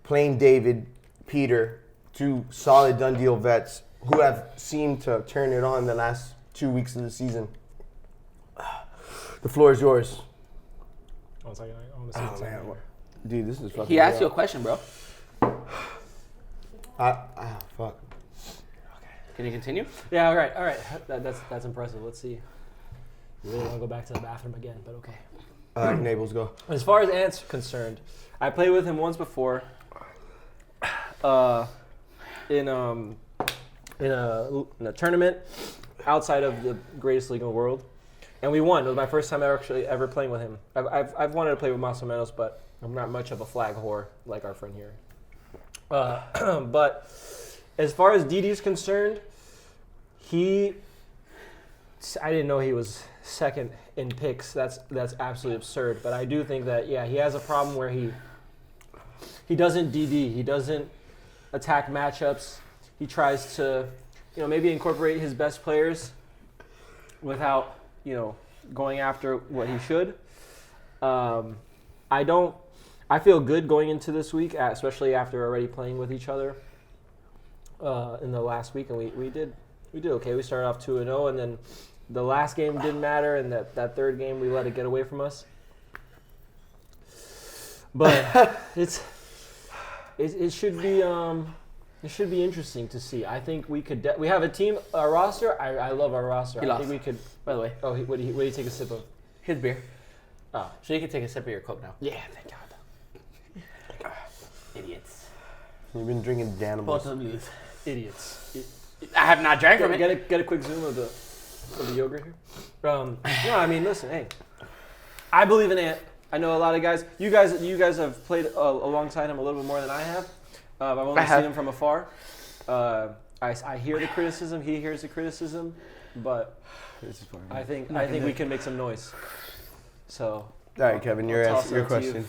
playing David, Peter, 2 solid done deal vets who have seemed to turn it on the last 2 weeks of the season? The floor is yours. 1 second. I want to see what's happening. Dude, this is fucking. He asked you a question, bro. Fuck. Can you continue? Yeah, all right. That's impressive. Let's see. You really want to go back to the bathroom again, but okay. Naples, go. As far as Ant's concerned, I played with him once before. In a tournament outside of the greatest league in the world, and we won. It was my first time ever playing with him. I've wanted to play with Mas o Menos, but I'm not much of a flag whore like our friend here. But as far as Didi's concerned, I didn't know he was second in picks. That's absolutely absurd. But I do think that he has a problem where he doesn't DD. He doesn't attack matchups. He tries to, maybe incorporate his best players without, going after what he should. I feel good going into this week, especially after already playing with each other in the last week, and we did okay. We started off 2-0, and then the last game didn't matter, and that third game we let it get away from us. But it should be interesting to see. I think we could. We have a roster. I love our roster. I think we could. By the way. Oh, what did he take a sip of? His beer. Oh, so you can take a sip of your Coke now. Yeah, thank God. Idiots. You've been drinking Danimals. Both of them. Idiots. I have not drank from it. Get a quick zoom of the yogurt here. No, I mean, listen, hey, I believe in Ant. I know a lot of guys. You guys have played alongside him a little bit more than I have. I've only seen him from afar. I hear the criticism. He hears the criticism, but I think we can make some noise. So. All right, Kevin, your question.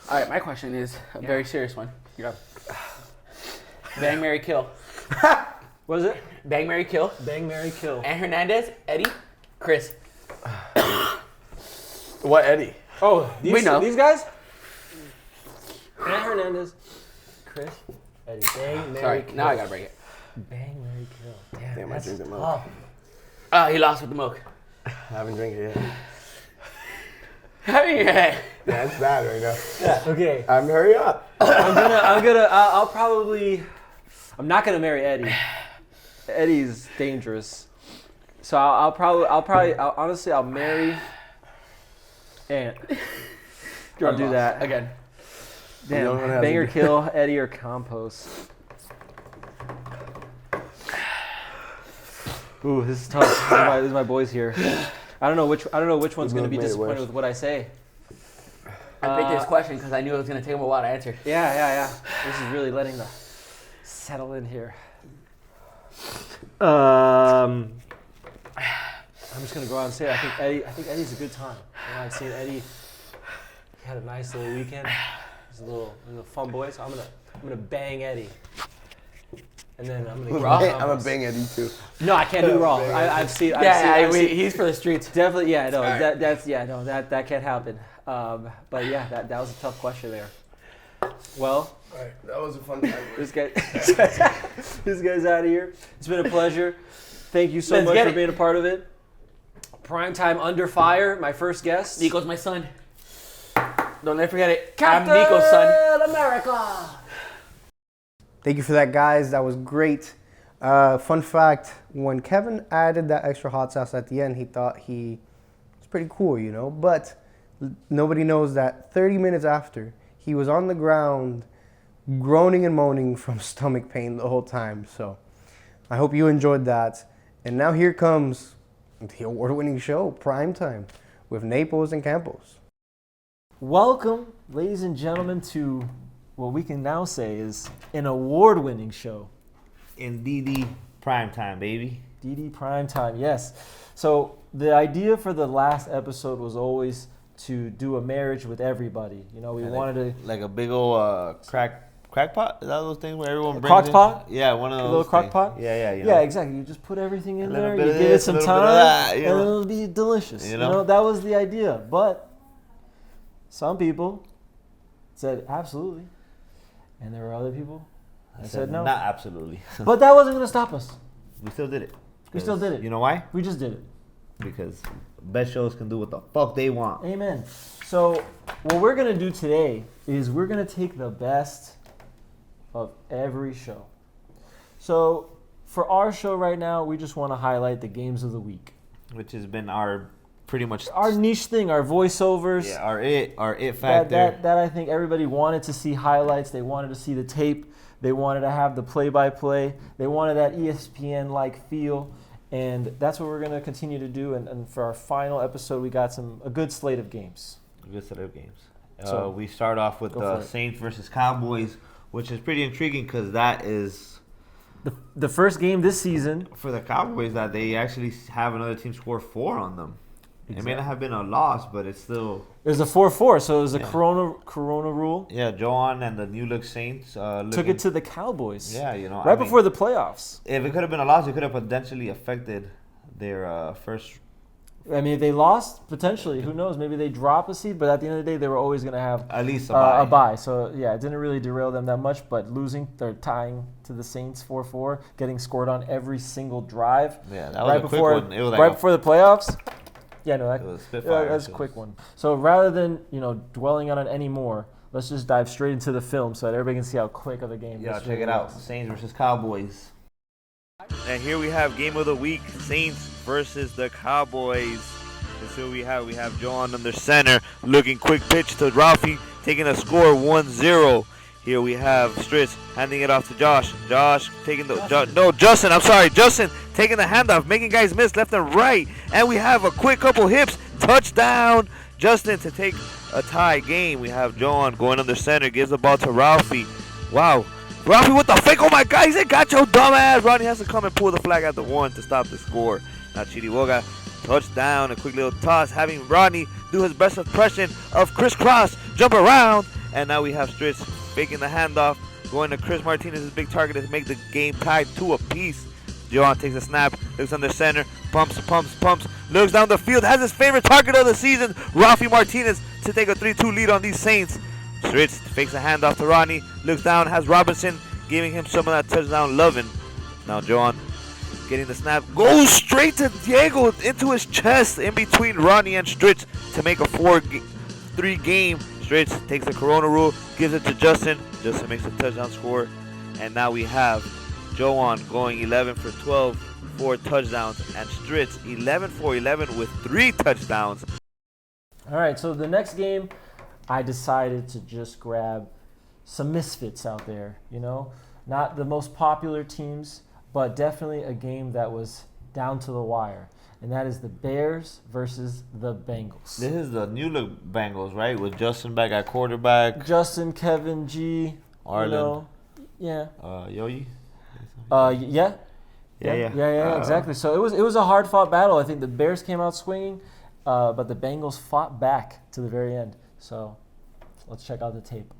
All right, my question is a very serious one. You Bang, marry, kill. What is it? Bang, marry, kill. Bang, marry, kill. And Hernandez, Eddie, Chris. What Eddie? Oh, we know these guys. And Hernandez, Chris, Eddie. Bang, marry, kill. Now I gotta break it. Bang, marry, kill. Damn, I drink the milk. Oh, he lost with the milk. I haven't drank it yet. Yeah, it's bad right now. Yeah. Okay. Hurry up. I'm not gonna marry Eddie. Eddie's dangerous. So I'll marry Ant. I'll do that again. Damn. Bang or kill, Eddie or compost. Ooh, this is tough. This is my boys here. I don't know which one's gonna be disappointed with what I say. I picked this question because I knew it was gonna take him a while to answer. Yeah. This is really letting the settle in here. I'm just gonna go out and say I think Eddie's a good time. I've seen Eddie. He had a nice little weekend. He's a little fun boy. So I'm gonna bang Eddie. And then I'm gonna I'm a bang Eddie too. No, I can't do raw. I've seen. He's for the streets. Definitely, yeah. No, that can't happen. But yeah, that was a tough question there. Well, all right, that was a fun time. This guy's out of here. It's been a pleasure. Thank you so much for being a part of it. Primetime Under Fire, my first guest. Nico's my son. Don't ever forget it. Captain I'm Nico's son. America. Thank you for that, guys. That was great. Fun fact, when Kevin added that extra hot sauce at the end, he thought he was pretty cool, But nobody knows that 30 minutes after, he was on the ground groaning and moaning from stomach pain the whole time. So I hope you enjoyed that. And now here comes the award-winning show, Primetime, with Naples and Campos. Welcome, ladies and gentlemen, to what we can now say is an award-winning show. In DD Primetime, baby. DD Primetime, yes. So the idea for the last episode was always to do a marriage with everybody. We wanted to... Like a big old crack pot? Is that those things where everyone brings crock pot? Yeah, one of those. A little crock pot? Yeah. Yeah, exactly. You just put everything in there, you give it some time, and it'll be delicious. That was the idea. But some people said absolutely. And there were other people that said no. Not absolutely. But that wasn't going to stop us. We still did it. We still did it. You know why? We just did it. Because best shows can do what the fuck they want. Amen. So what we're going to do today is we're going to take the best of every show. So for our show right now, we just want to highlight the games of the week. Which has been our pretty much our niche thing, our voiceovers. Yeah, our it factor. That I think everybody wanted to see highlights. They wanted to see the tape. They wanted to have the play-by-play. They wanted that ESPN-like feel. And that's what we're going to continue to do. And for our final episode, we got a good slate of games. A good slate of games. So we start off with the Saints versus Cowboys, which is pretty intriguing because that is the first game this season for the Cowboys that they actually have another team score 4 on them. Exactly. It may not have been a loss, but it's still. It was a 4-4, so it was a Corona rule. Yeah, Joan and the New Look Saints took it to the Cowboys. Yeah, you know, right before the playoffs. If it could have been a loss, it could have potentially affected their first. I mean, if they lost, potentially, who knows? Maybe they drop a seed, but at the end of the day, they were always going to have at least a bye. So, yeah, it didn't really derail them that much, but losing, they're tying to the Saints 4-4, getting scored on every single drive. Yeah, that was a quick one. It was like right before the playoffs. Yeah, no, that was a quick one. So rather than dwelling on it anymore, let's just dive straight into the film so that everybody can see how quick of a game. Yeah, check it out. Saints versus Cowboys. And here we have game of the week: Saints versus the Cowboys. And so we have Joan under center, looking quick pitch to Ralphie, taking a score 1-0. Here we have Stritz handing it off to Josh. Josh taking Justin. I'm sorry, Justin taking the handoff, making guys miss left and right. And we have a quick couple hips. Touchdown, Justin to take a tie game. We have Joan going under center, gives the ball to Ralphie. Wow, Ralphie with the fake. Oh my God, he said, "Got your dumb ass." Ronnie has to come and pull the flag at the 1 to stop the score. Now Chiriboga, touchdown, a quick little toss, having Ronnie do his best impression of crisscross, jump around. And now we have Stritz faking the handoff, going to Chris Martinez's big target to make the game tied 2 apiece. Joan takes a snap, looks under center, pumps, looks down the field, has his favorite target of the season, Ralphie Martinez, to take a 3-2 lead on these Saints. Stritz fakes a handoff to Ronnie, looks down, has Robinson giving him some of that touchdown loving. Now Joan getting the snap, goes straight to Diego into his chest in between Ronnie and Stritz to make a 4-3 game. Stritz takes the Corona rule, gives it to Justin. Justin makes a touchdown score. And now we have Joan going 11 for 12, 4 touchdowns. And Stritz 11 for 11 with 3 touchdowns. All right, so the next game, I decided to just grab some misfits out there. Not the most popular teams, but definitely a game that was down to the wire. And that is the Bears versus the Bengals. This is the New Look Bengals, right? With Justin back at quarterback. Justin, Kevin G. Arlen. Yeah. Yoyi? Yeah, exactly. So it was a hard-fought battle. I think the Bears came out swinging, but the Bengals fought back to the very end. So let's check out the tape.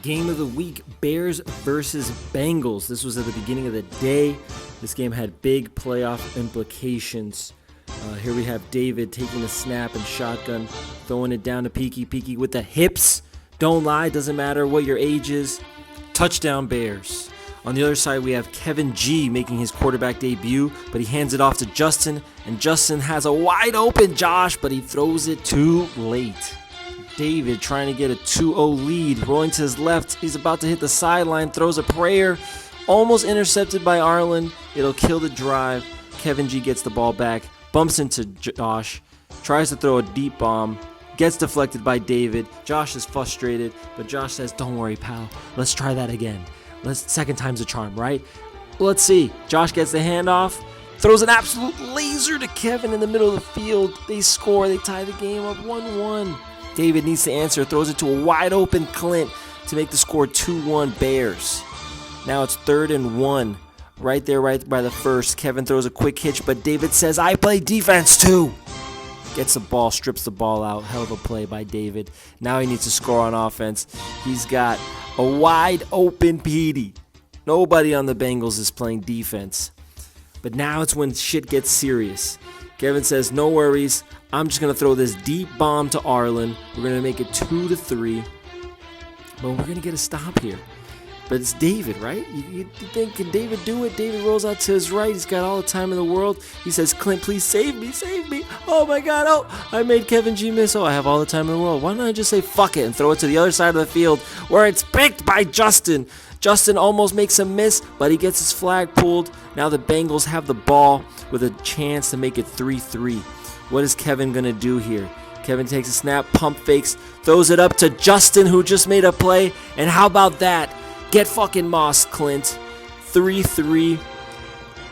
Game of the week, Bears versus Bengals. This was at the beginning of the day. This game had big playoff implications. Here we have David taking the snap and shotgun, throwing it down to Peaky with the hips. Don't lie, doesn't matter what your age is. Touchdown Bears. On the other side, we have Kevin G making his quarterback debut, but he hands it off to Justin, and Justin has a wide open Josh, but he throws it too late. David trying to get a 2-0 lead, rolling to his left. He's about to hit the sideline, throws a prayer, almost intercepted by Arlen. It'll kill the drive. Kevin G gets the ball back, bumps into Josh, tries to throw a deep bomb, gets deflected by David. Josh is frustrated, but Josh says, "Don't worry, pal. Let's try that again. Second time's a charm, right?" Let's see. Josh gets the handoff, throws an absolute laser to Kevin in the middle of the field. They score. They tie the game up 1-1. David needs to answer, throws it to a wide open Clint to make the score 2-1 Bears. Now it's 3rd and 1. Right there, right by the first. Kevin throws a quick hitch, but David says, "I play defense too." Gets the ball, strips the ball out. Hell of a play by David. Now he needs to score on offense. He's got a wide open Petey. Nobody on the Bengals is playing defense. But now it's when shit gets serious. Kevin says, "No worries. I'm just going to throw this deep bomb to Arlen. We're going to make it 2-3. But we're going to get a stop here." But it's David, right? You think, can David do it? David rolls out to his right. He's got all the time in the world. He says, Clint, please save me, save me. Oh, my God. Oh, I made Kevin G miss. Oh, I have all the time in the world. Why don't I just say fuck it and throw it to the other side of the field where it's picked by Justin? Justin almost makes a miss, but he gets his flag pulled. Now the Bengals have the ball with a chance to make it 3-3. What is Kevin going to do here? Kevin takes a snap, pump fakes, throws it up to Justin, who just made a play. And how about that? Get fucking mossed, Clint. 3-3.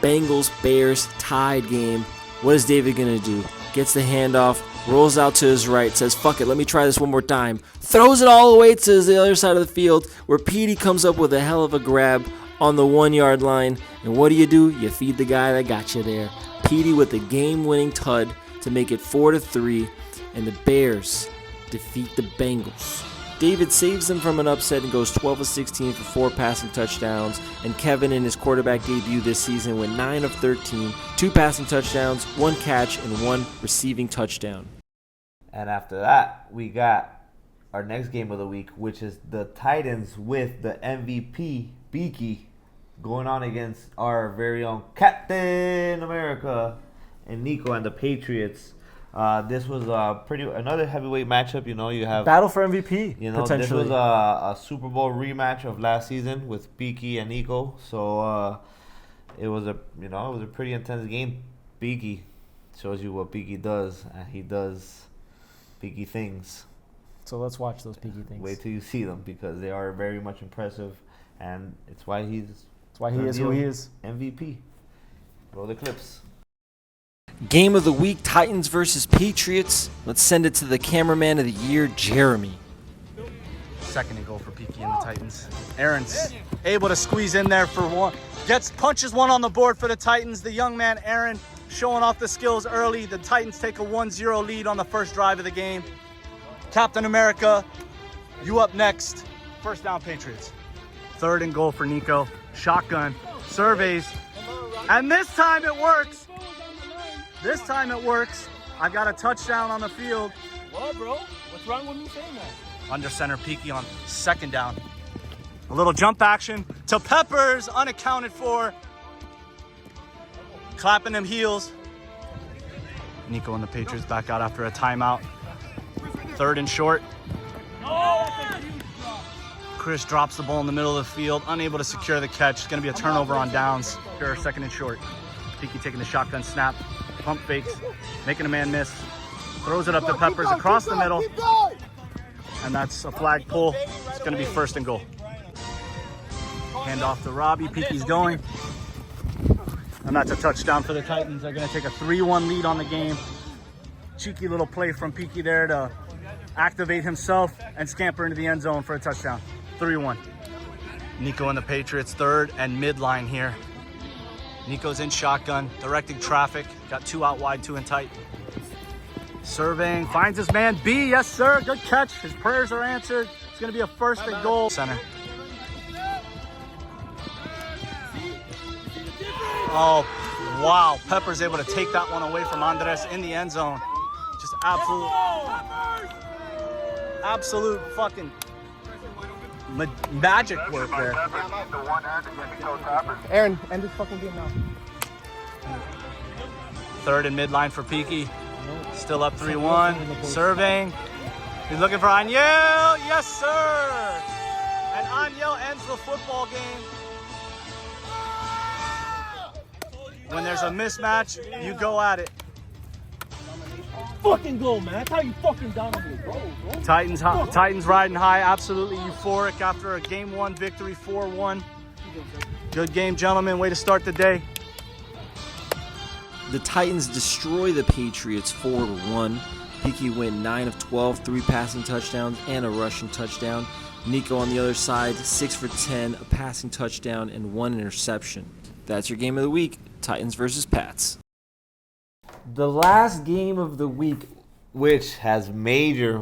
Bengals, Bears, tied game. What is David going to do? Gets the handoff, rolls out to his right, says, fuck it, let me try this one more time. Throws it all the way to the other side of the field, where Petey comes up with a hell of a grab on the 1 yard line. And what do? You feed the guy that got you there. Petey with the game-winning tud to make it 4-3, and the Bears defeat the Bengals. David saves them from an upset and goes 12 of 16 for 4 passing touchdowns. And Kevin, in his quarterback debut this season, went 9 of 13, 2 passing touchdowns, 1 catch, and 1 receiving touchdown. And after that, we got our next game of the week, which is the Titans with the MVP, Beaky, going on against our very own Captain America and Nico and the Patriots. This was another heavyweight matchup. You know, you have battle for MVP. You know, this was a Super Bowl rematch of last season with Beaky and Nico. So it was a pretty intense game. Beaky shows you what Beaky does, and he does Beaky things. So let's watch those Beaky things. Wait till you see them, because they are very much impressive, and it's why he is who he is. MVP. Roll the clips. Game of the week, Titans versus Patriots. Let's send it to the cameraman of the year, Jeremy. Second and goal for Peaky and the Titans. Aaron's able to squeeze in there for one. Punches one on the board for the Titans. The young man, Aaron, showing off the skills early. The Titans take a 1-0 lead on the first drive of the game. Captain America, you up next. First down, Patriots. Third and goal for Nico. Shotgun, surveys, and this time it works. This time it works. I've got a touchdown on the field. What, bro? What's wrong with me saying that? Under center, Peaky on second down. A little jump action to Peppers, unaccounted for. Clapping them heels. Nico and the Patriots back out after a timeout. Third and short. Chris drops the ball in the middle of the field, unable to secure the catch. It's going to be a turnover on downs. Here, second and short. Peaky taking the shotgun snap. Pump fakes, making a man miss. Throws it up to Peppers across the middle. And that's a flag pull. It's going to be first and goal. Hand off to Robbie. Peaky's going. And that's a touchdown for the Titans. They're going to take a 3-1 lead on the game. Cheeky little play from Peaky there to activate himself and scamper into the end zone for a touchdown. 3-1. Nico and the Patriots, third and midline here. Nico's in shotgun, directing traffic. Got 2 out wide, 2 in tight. Surveying, finds his man B. Yes, sir. Good catch. His prayers are answered. It's going to be a first and goal. Center. Oh, wow. Pepper's able to take that one away from Andres in the end zone. Just absolute fucking magic work there. Aaron, end this fucking game now. Third and midline for Peaky. Still up 3-1. Surveying. He's looking for Aniel. Yes, sir. And Aniel ends the football game. When there's a mismatch, you go at it. Fucking goal, man. That's how you fucking dominate, bro. Titans riding high, absolutely euphoric after a game 1 victory, 4-1. Good game, gentlemen. Way to start the day. The Titans destroy the Patriots 4-1. Peaky went 9 of 12, 3 passing touchdowns and a rushing touchdown. Nico on the other side, 6 for 10, a passing touchdown and 1 interception. That's your game of the week, Titans versus Pats. The last game of the week, which has major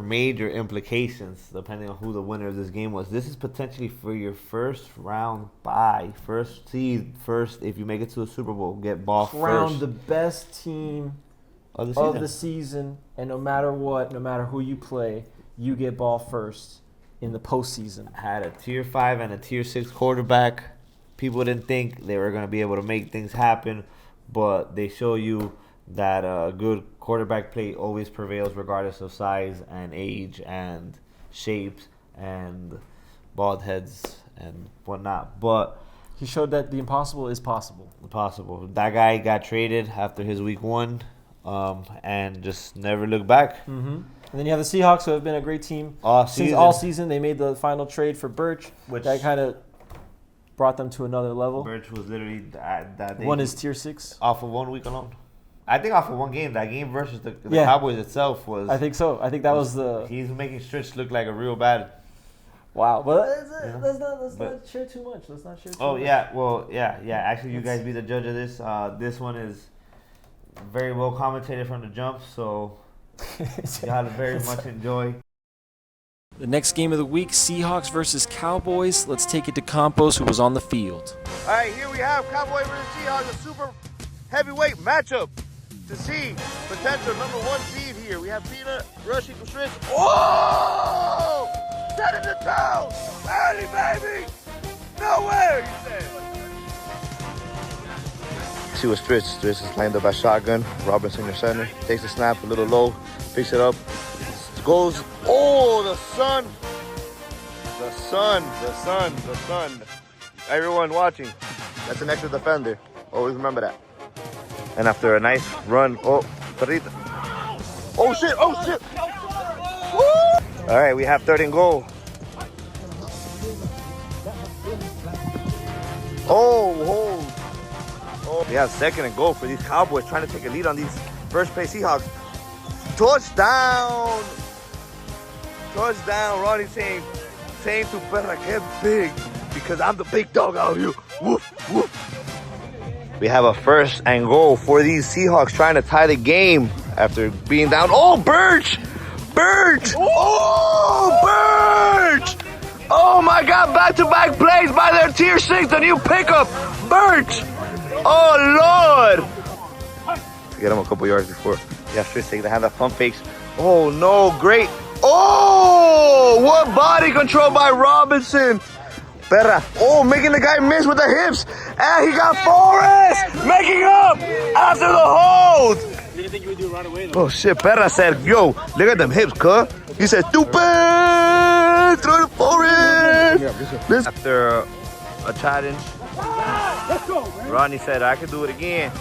implications depending on who the winner of this game was. This is potentially for your first round bye, first seed, first if you make it to a Super Bowl, get ball Crown first. the best team of the season, and no matter what, no matter who you play, you get ball first. in the postseason. Had a tier 5 and a tier 6 quarterback. People didn't think they were going to be able to make things happen, but they show you that a good quarterback play always prevails regardless of size and age and shapes and bald heads and whatnot. But he showed that the impossible is possible. That guy got traded after his week 1 and just never looked back. Mm-hmm. And then you have the Seahawks, who have been a great team since all season. They made the final trade for Birch, which that kind of brought them to another level. Birch was literally that day. One is tier 6. Off of 1 week alone. I think off of one game. That game versus the Cowboys itself was... I think so. I think that was the... He's making Stritch look like a real bad... Wow. But let's not share too much. Let's not share too much. Oh, yeah. Well, yeah. Actually, you guys be the judge of this. This one is very well commentated from the jump, so y'all very much enjoy. The next game of the week, Seahawks versus Cowboys. Let's take it to Campos, who was on the field. All right, here we have Cowboys versus Seahawks, a super heavyweight matchup to see potential number 1 seed here. We have Peanut rushing for Stritch. Oh! Set it to town! Early, baby! Nowhere, he said. See what Stritch is lined up at shotgun. Robinson in center. Takes the snap a little low. Picks it up. Goes. Oh, the sun. The sun. Everyone watching. That's an extra defender. Always remember that. And after a nice run. Oh, Perrita. Oh, shit. Woo! All right, we have 3rd and goal. Oh. We have 2nd and goal for these Cowboys trying to take a lead on these first place Seahawks. Touchdown! Ronnie saying to Perra, get big because I'm the big dog out here. Woof, woof. We have a 1st and goal for these Seahawks trying to tie the game after being down. Oh, Birch! Oh, Birch! Oh my God, back-to-back plays by their tier 6, the new pickup, Birch! Oh, Lord! Get him a couple yards before. Yeah, Stritch taking the hand off pump fakes. Oh, no, great. Oh, what body control by Robinson. Perra. Oh, making the guy miss with the hips. And he got Forrest making up after the hold. You didn't think you would do it right away, though. Oh, shit. Perra said, yo, look at them hips, cuh. He said, stupid. Throw the Forrest. After a challenge, Let's go, man. Ronnie said, I can do it again.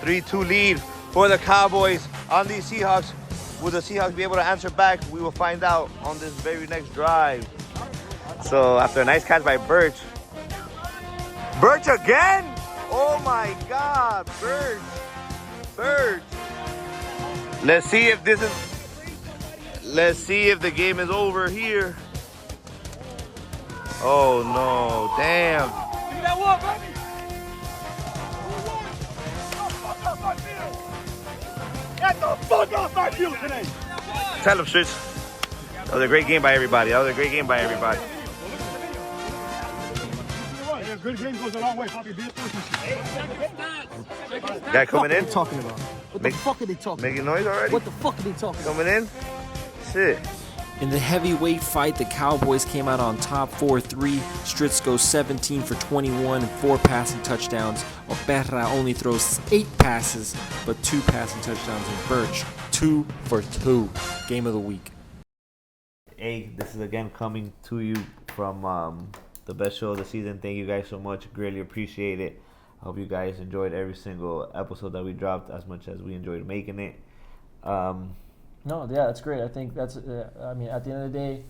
3-2 lead for the Cowboys on these Seahawks. Will the Seahawks be able to answer back? We will find out on this very next drive. So after a nice catch by Birch. Birch again? Oh my God, Birch. Let's see if the game is over here. Oh no, damn. Give me that one, baby. Get the fuck off my field today. Tell them, Stritch. That was a great game by everybody. Good game goes a long way, Poppy. Guy coming in. Talking about? What the fuck are they talking? Making noise already? What the fuck are they talking? Coming in. Shit. In the heavyweight fight, the Cowboys came out on top 4-3. Stritch goes 17 for 21 and 4 passing touchdowns. Operra only throws 8 passes, but 2 passing touchdowns. And Birch, 2 for 2. Game of the week. Hey, this is again coming to you from the best show of the season. Thank you guys so much. Greatly appreciate it. I hope you guys enjoyed every single episode that we dropped as much as we enjoyed making it. No, yeah, that's great. I think that's, at the end of the day,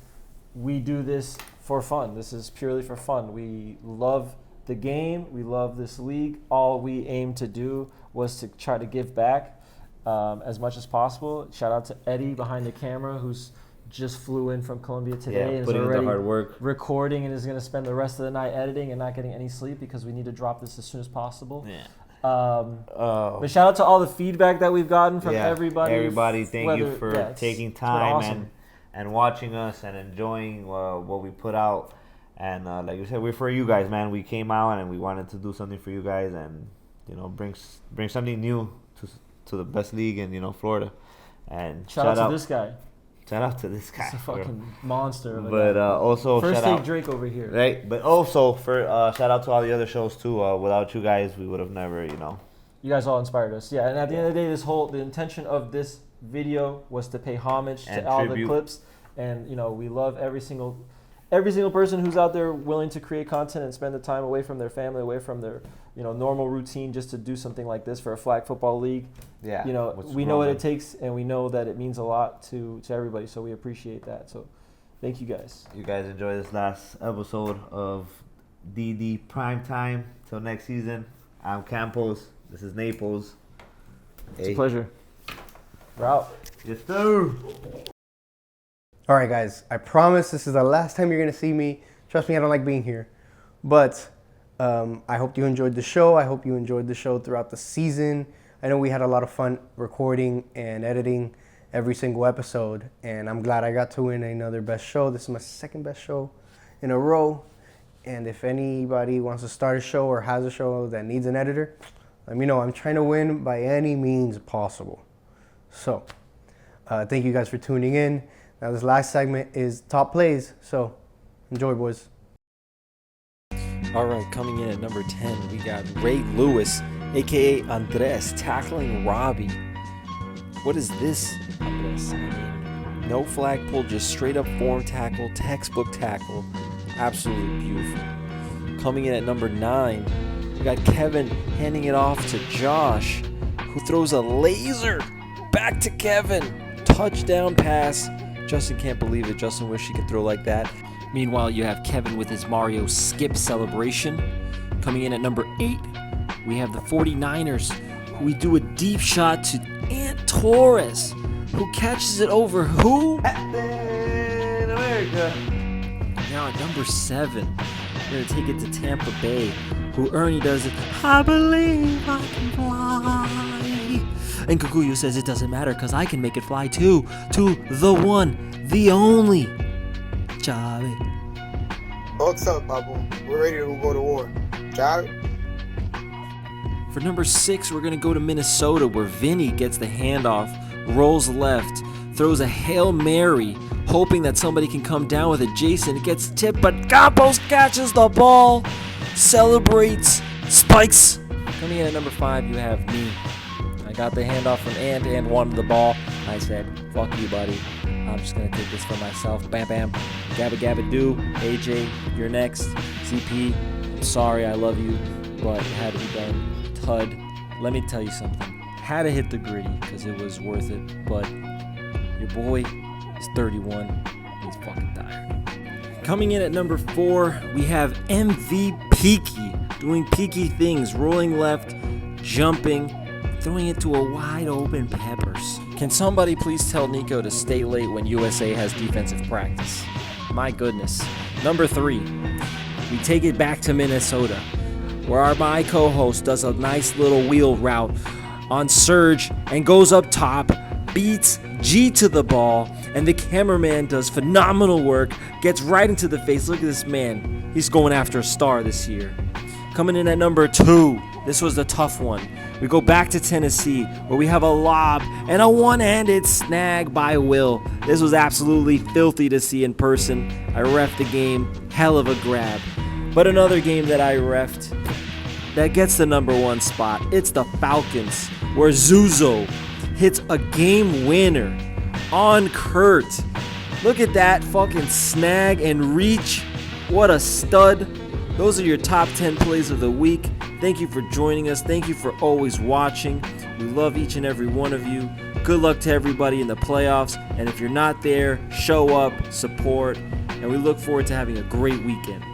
we do this for fun. This is purely for fun. We love the game. We love this league. All we aim to do was to try to give back as much as possible. Shout out to Eddie behind the camera, who's just flew in from Colombia today and is already hard work. recording and is going to spend the rest of the night editing and not getting any sleep because we need to drop this as soon as possible. Yeah. But shout out to all the feedback that we've gotten from everybody. Everybody, thank you for taking time and watching us and enjoying what we put out. And like you said, we're for you guys, man. We came out and we wanted to do something for you guys and bring something new to the best league in Florida. And shout out to this guy. shout out to this guy. It's a fucking monster. But also First shout take out Drake over here. Right, but also for shout out to all the other shows too. Without you guys, we would have never, You guys all inspired us. Yeah, and at the end of the day, the intention of this video was to pay homage to all the clips, and we love every single person who's out there willing to create content and spend the time away from their family, away from their normal routine, just to do something like this for a flag football league. Yeah, we know what it takes, and we know that it means a lot to everybody. So we appreciate that. So thank you guys. You guys enjoy this last episode of DD Primetime. Till next season, I'm Campos. This is Naples. It's a pleasure. We're out. Yes, sir. All right, guys. I promise this is the last time you're going to see me. Trust me, I don't like being here. But I hope you enjoyed the show. I hope you enjoyed the show throughout the season. I know we had a lot of fun recording and editing every single episode. And I'm glad I got to win another best show. This is my second best show in a row. And if anybody wants to start a show or has a show that needs an editor, let me know. I'm trying to win by any means possible. So, thank you guys for tuning in. Now, this last segment is top plays. So, enjoy, boys. All right, coming in at number 10, we got Ray Lewis, a.k.a. Andres, tackling Robbie. What is this, Andres? I mean, no flag pull, just straight up form tackle, textbook tackle. Absolutely beautiful. Coming in at number 9, we got Kevin handing it off to Josh, who throws a laser back to Kevin. Touchdown pass. Justin can't believe it. Justin wished he could throw like that. Meanwhile, you have Kevin with his Mario skip celebration. Coming in at number 8, we have the 49ers, who we do a deep shot to Ant Torres, who catches it over who? Captain America. Now at number 7, we're going to take it to Tampa Bay, who Ernie does it. I believe I can fly. And Kikuyu says it doesn't matter because I can make it fly too. To the one, the only, Javi. What's up, Babu? We're ready to go to war. Javi? For number 6, we're going to go to Minnesota, where Vinny gets the handoff, rolls left, throws a Hail Mary, hoping that somebody can come down with it. Jason gets tipped, but Campos catches the ball, celebrates, spikes. Coming in at number 5, you have me. I got the handoff from Ant and wanted the ball. I said, fuck you, buddy. I'm just going to take this for myself. Bam, bam. Gabba, gabba, do. AJ, you're next. CP, I'm sorry, I love you, but it had to be done. Tud, let me tell you something. Had to hit the gritty because it was worth it, but your boy is 31. He's fucking tired. Coming in at number 4, we have MV Peaky doing peaky things, rolling left, jumping, throwing it to a wide open Peppers. Can somebody please tell Nico to stay late when USA has defensive practice? My goodness. Number 3, we take it back to Minnesota, where my co-host does a nice little wheel route on Surge and goes up top, beats G to the ball, and the cameraman does phenomenal work, gets right into the face. Look at this man. He's going after a star this year. Coming in at number 2, this was the tough one. We go back to Tennessee, where we have a lob and a one-handed snag by Will. This was absolutely filthy to see in person. I reffed the game, hell of a grab. But another game that I reffed that gets the number 1 spot, it's the Falcons, where Zuzo hits a game winner on Kurt. Look at that fucking snag and reach. What a stud. Those are your top 10 plays of the week. Thank you for joining us. Thank you for always watching. We love each and every one of you. Good luck to everybody in the playoffs. And if you're not there, show up, support, and we look forward to having a great weekend.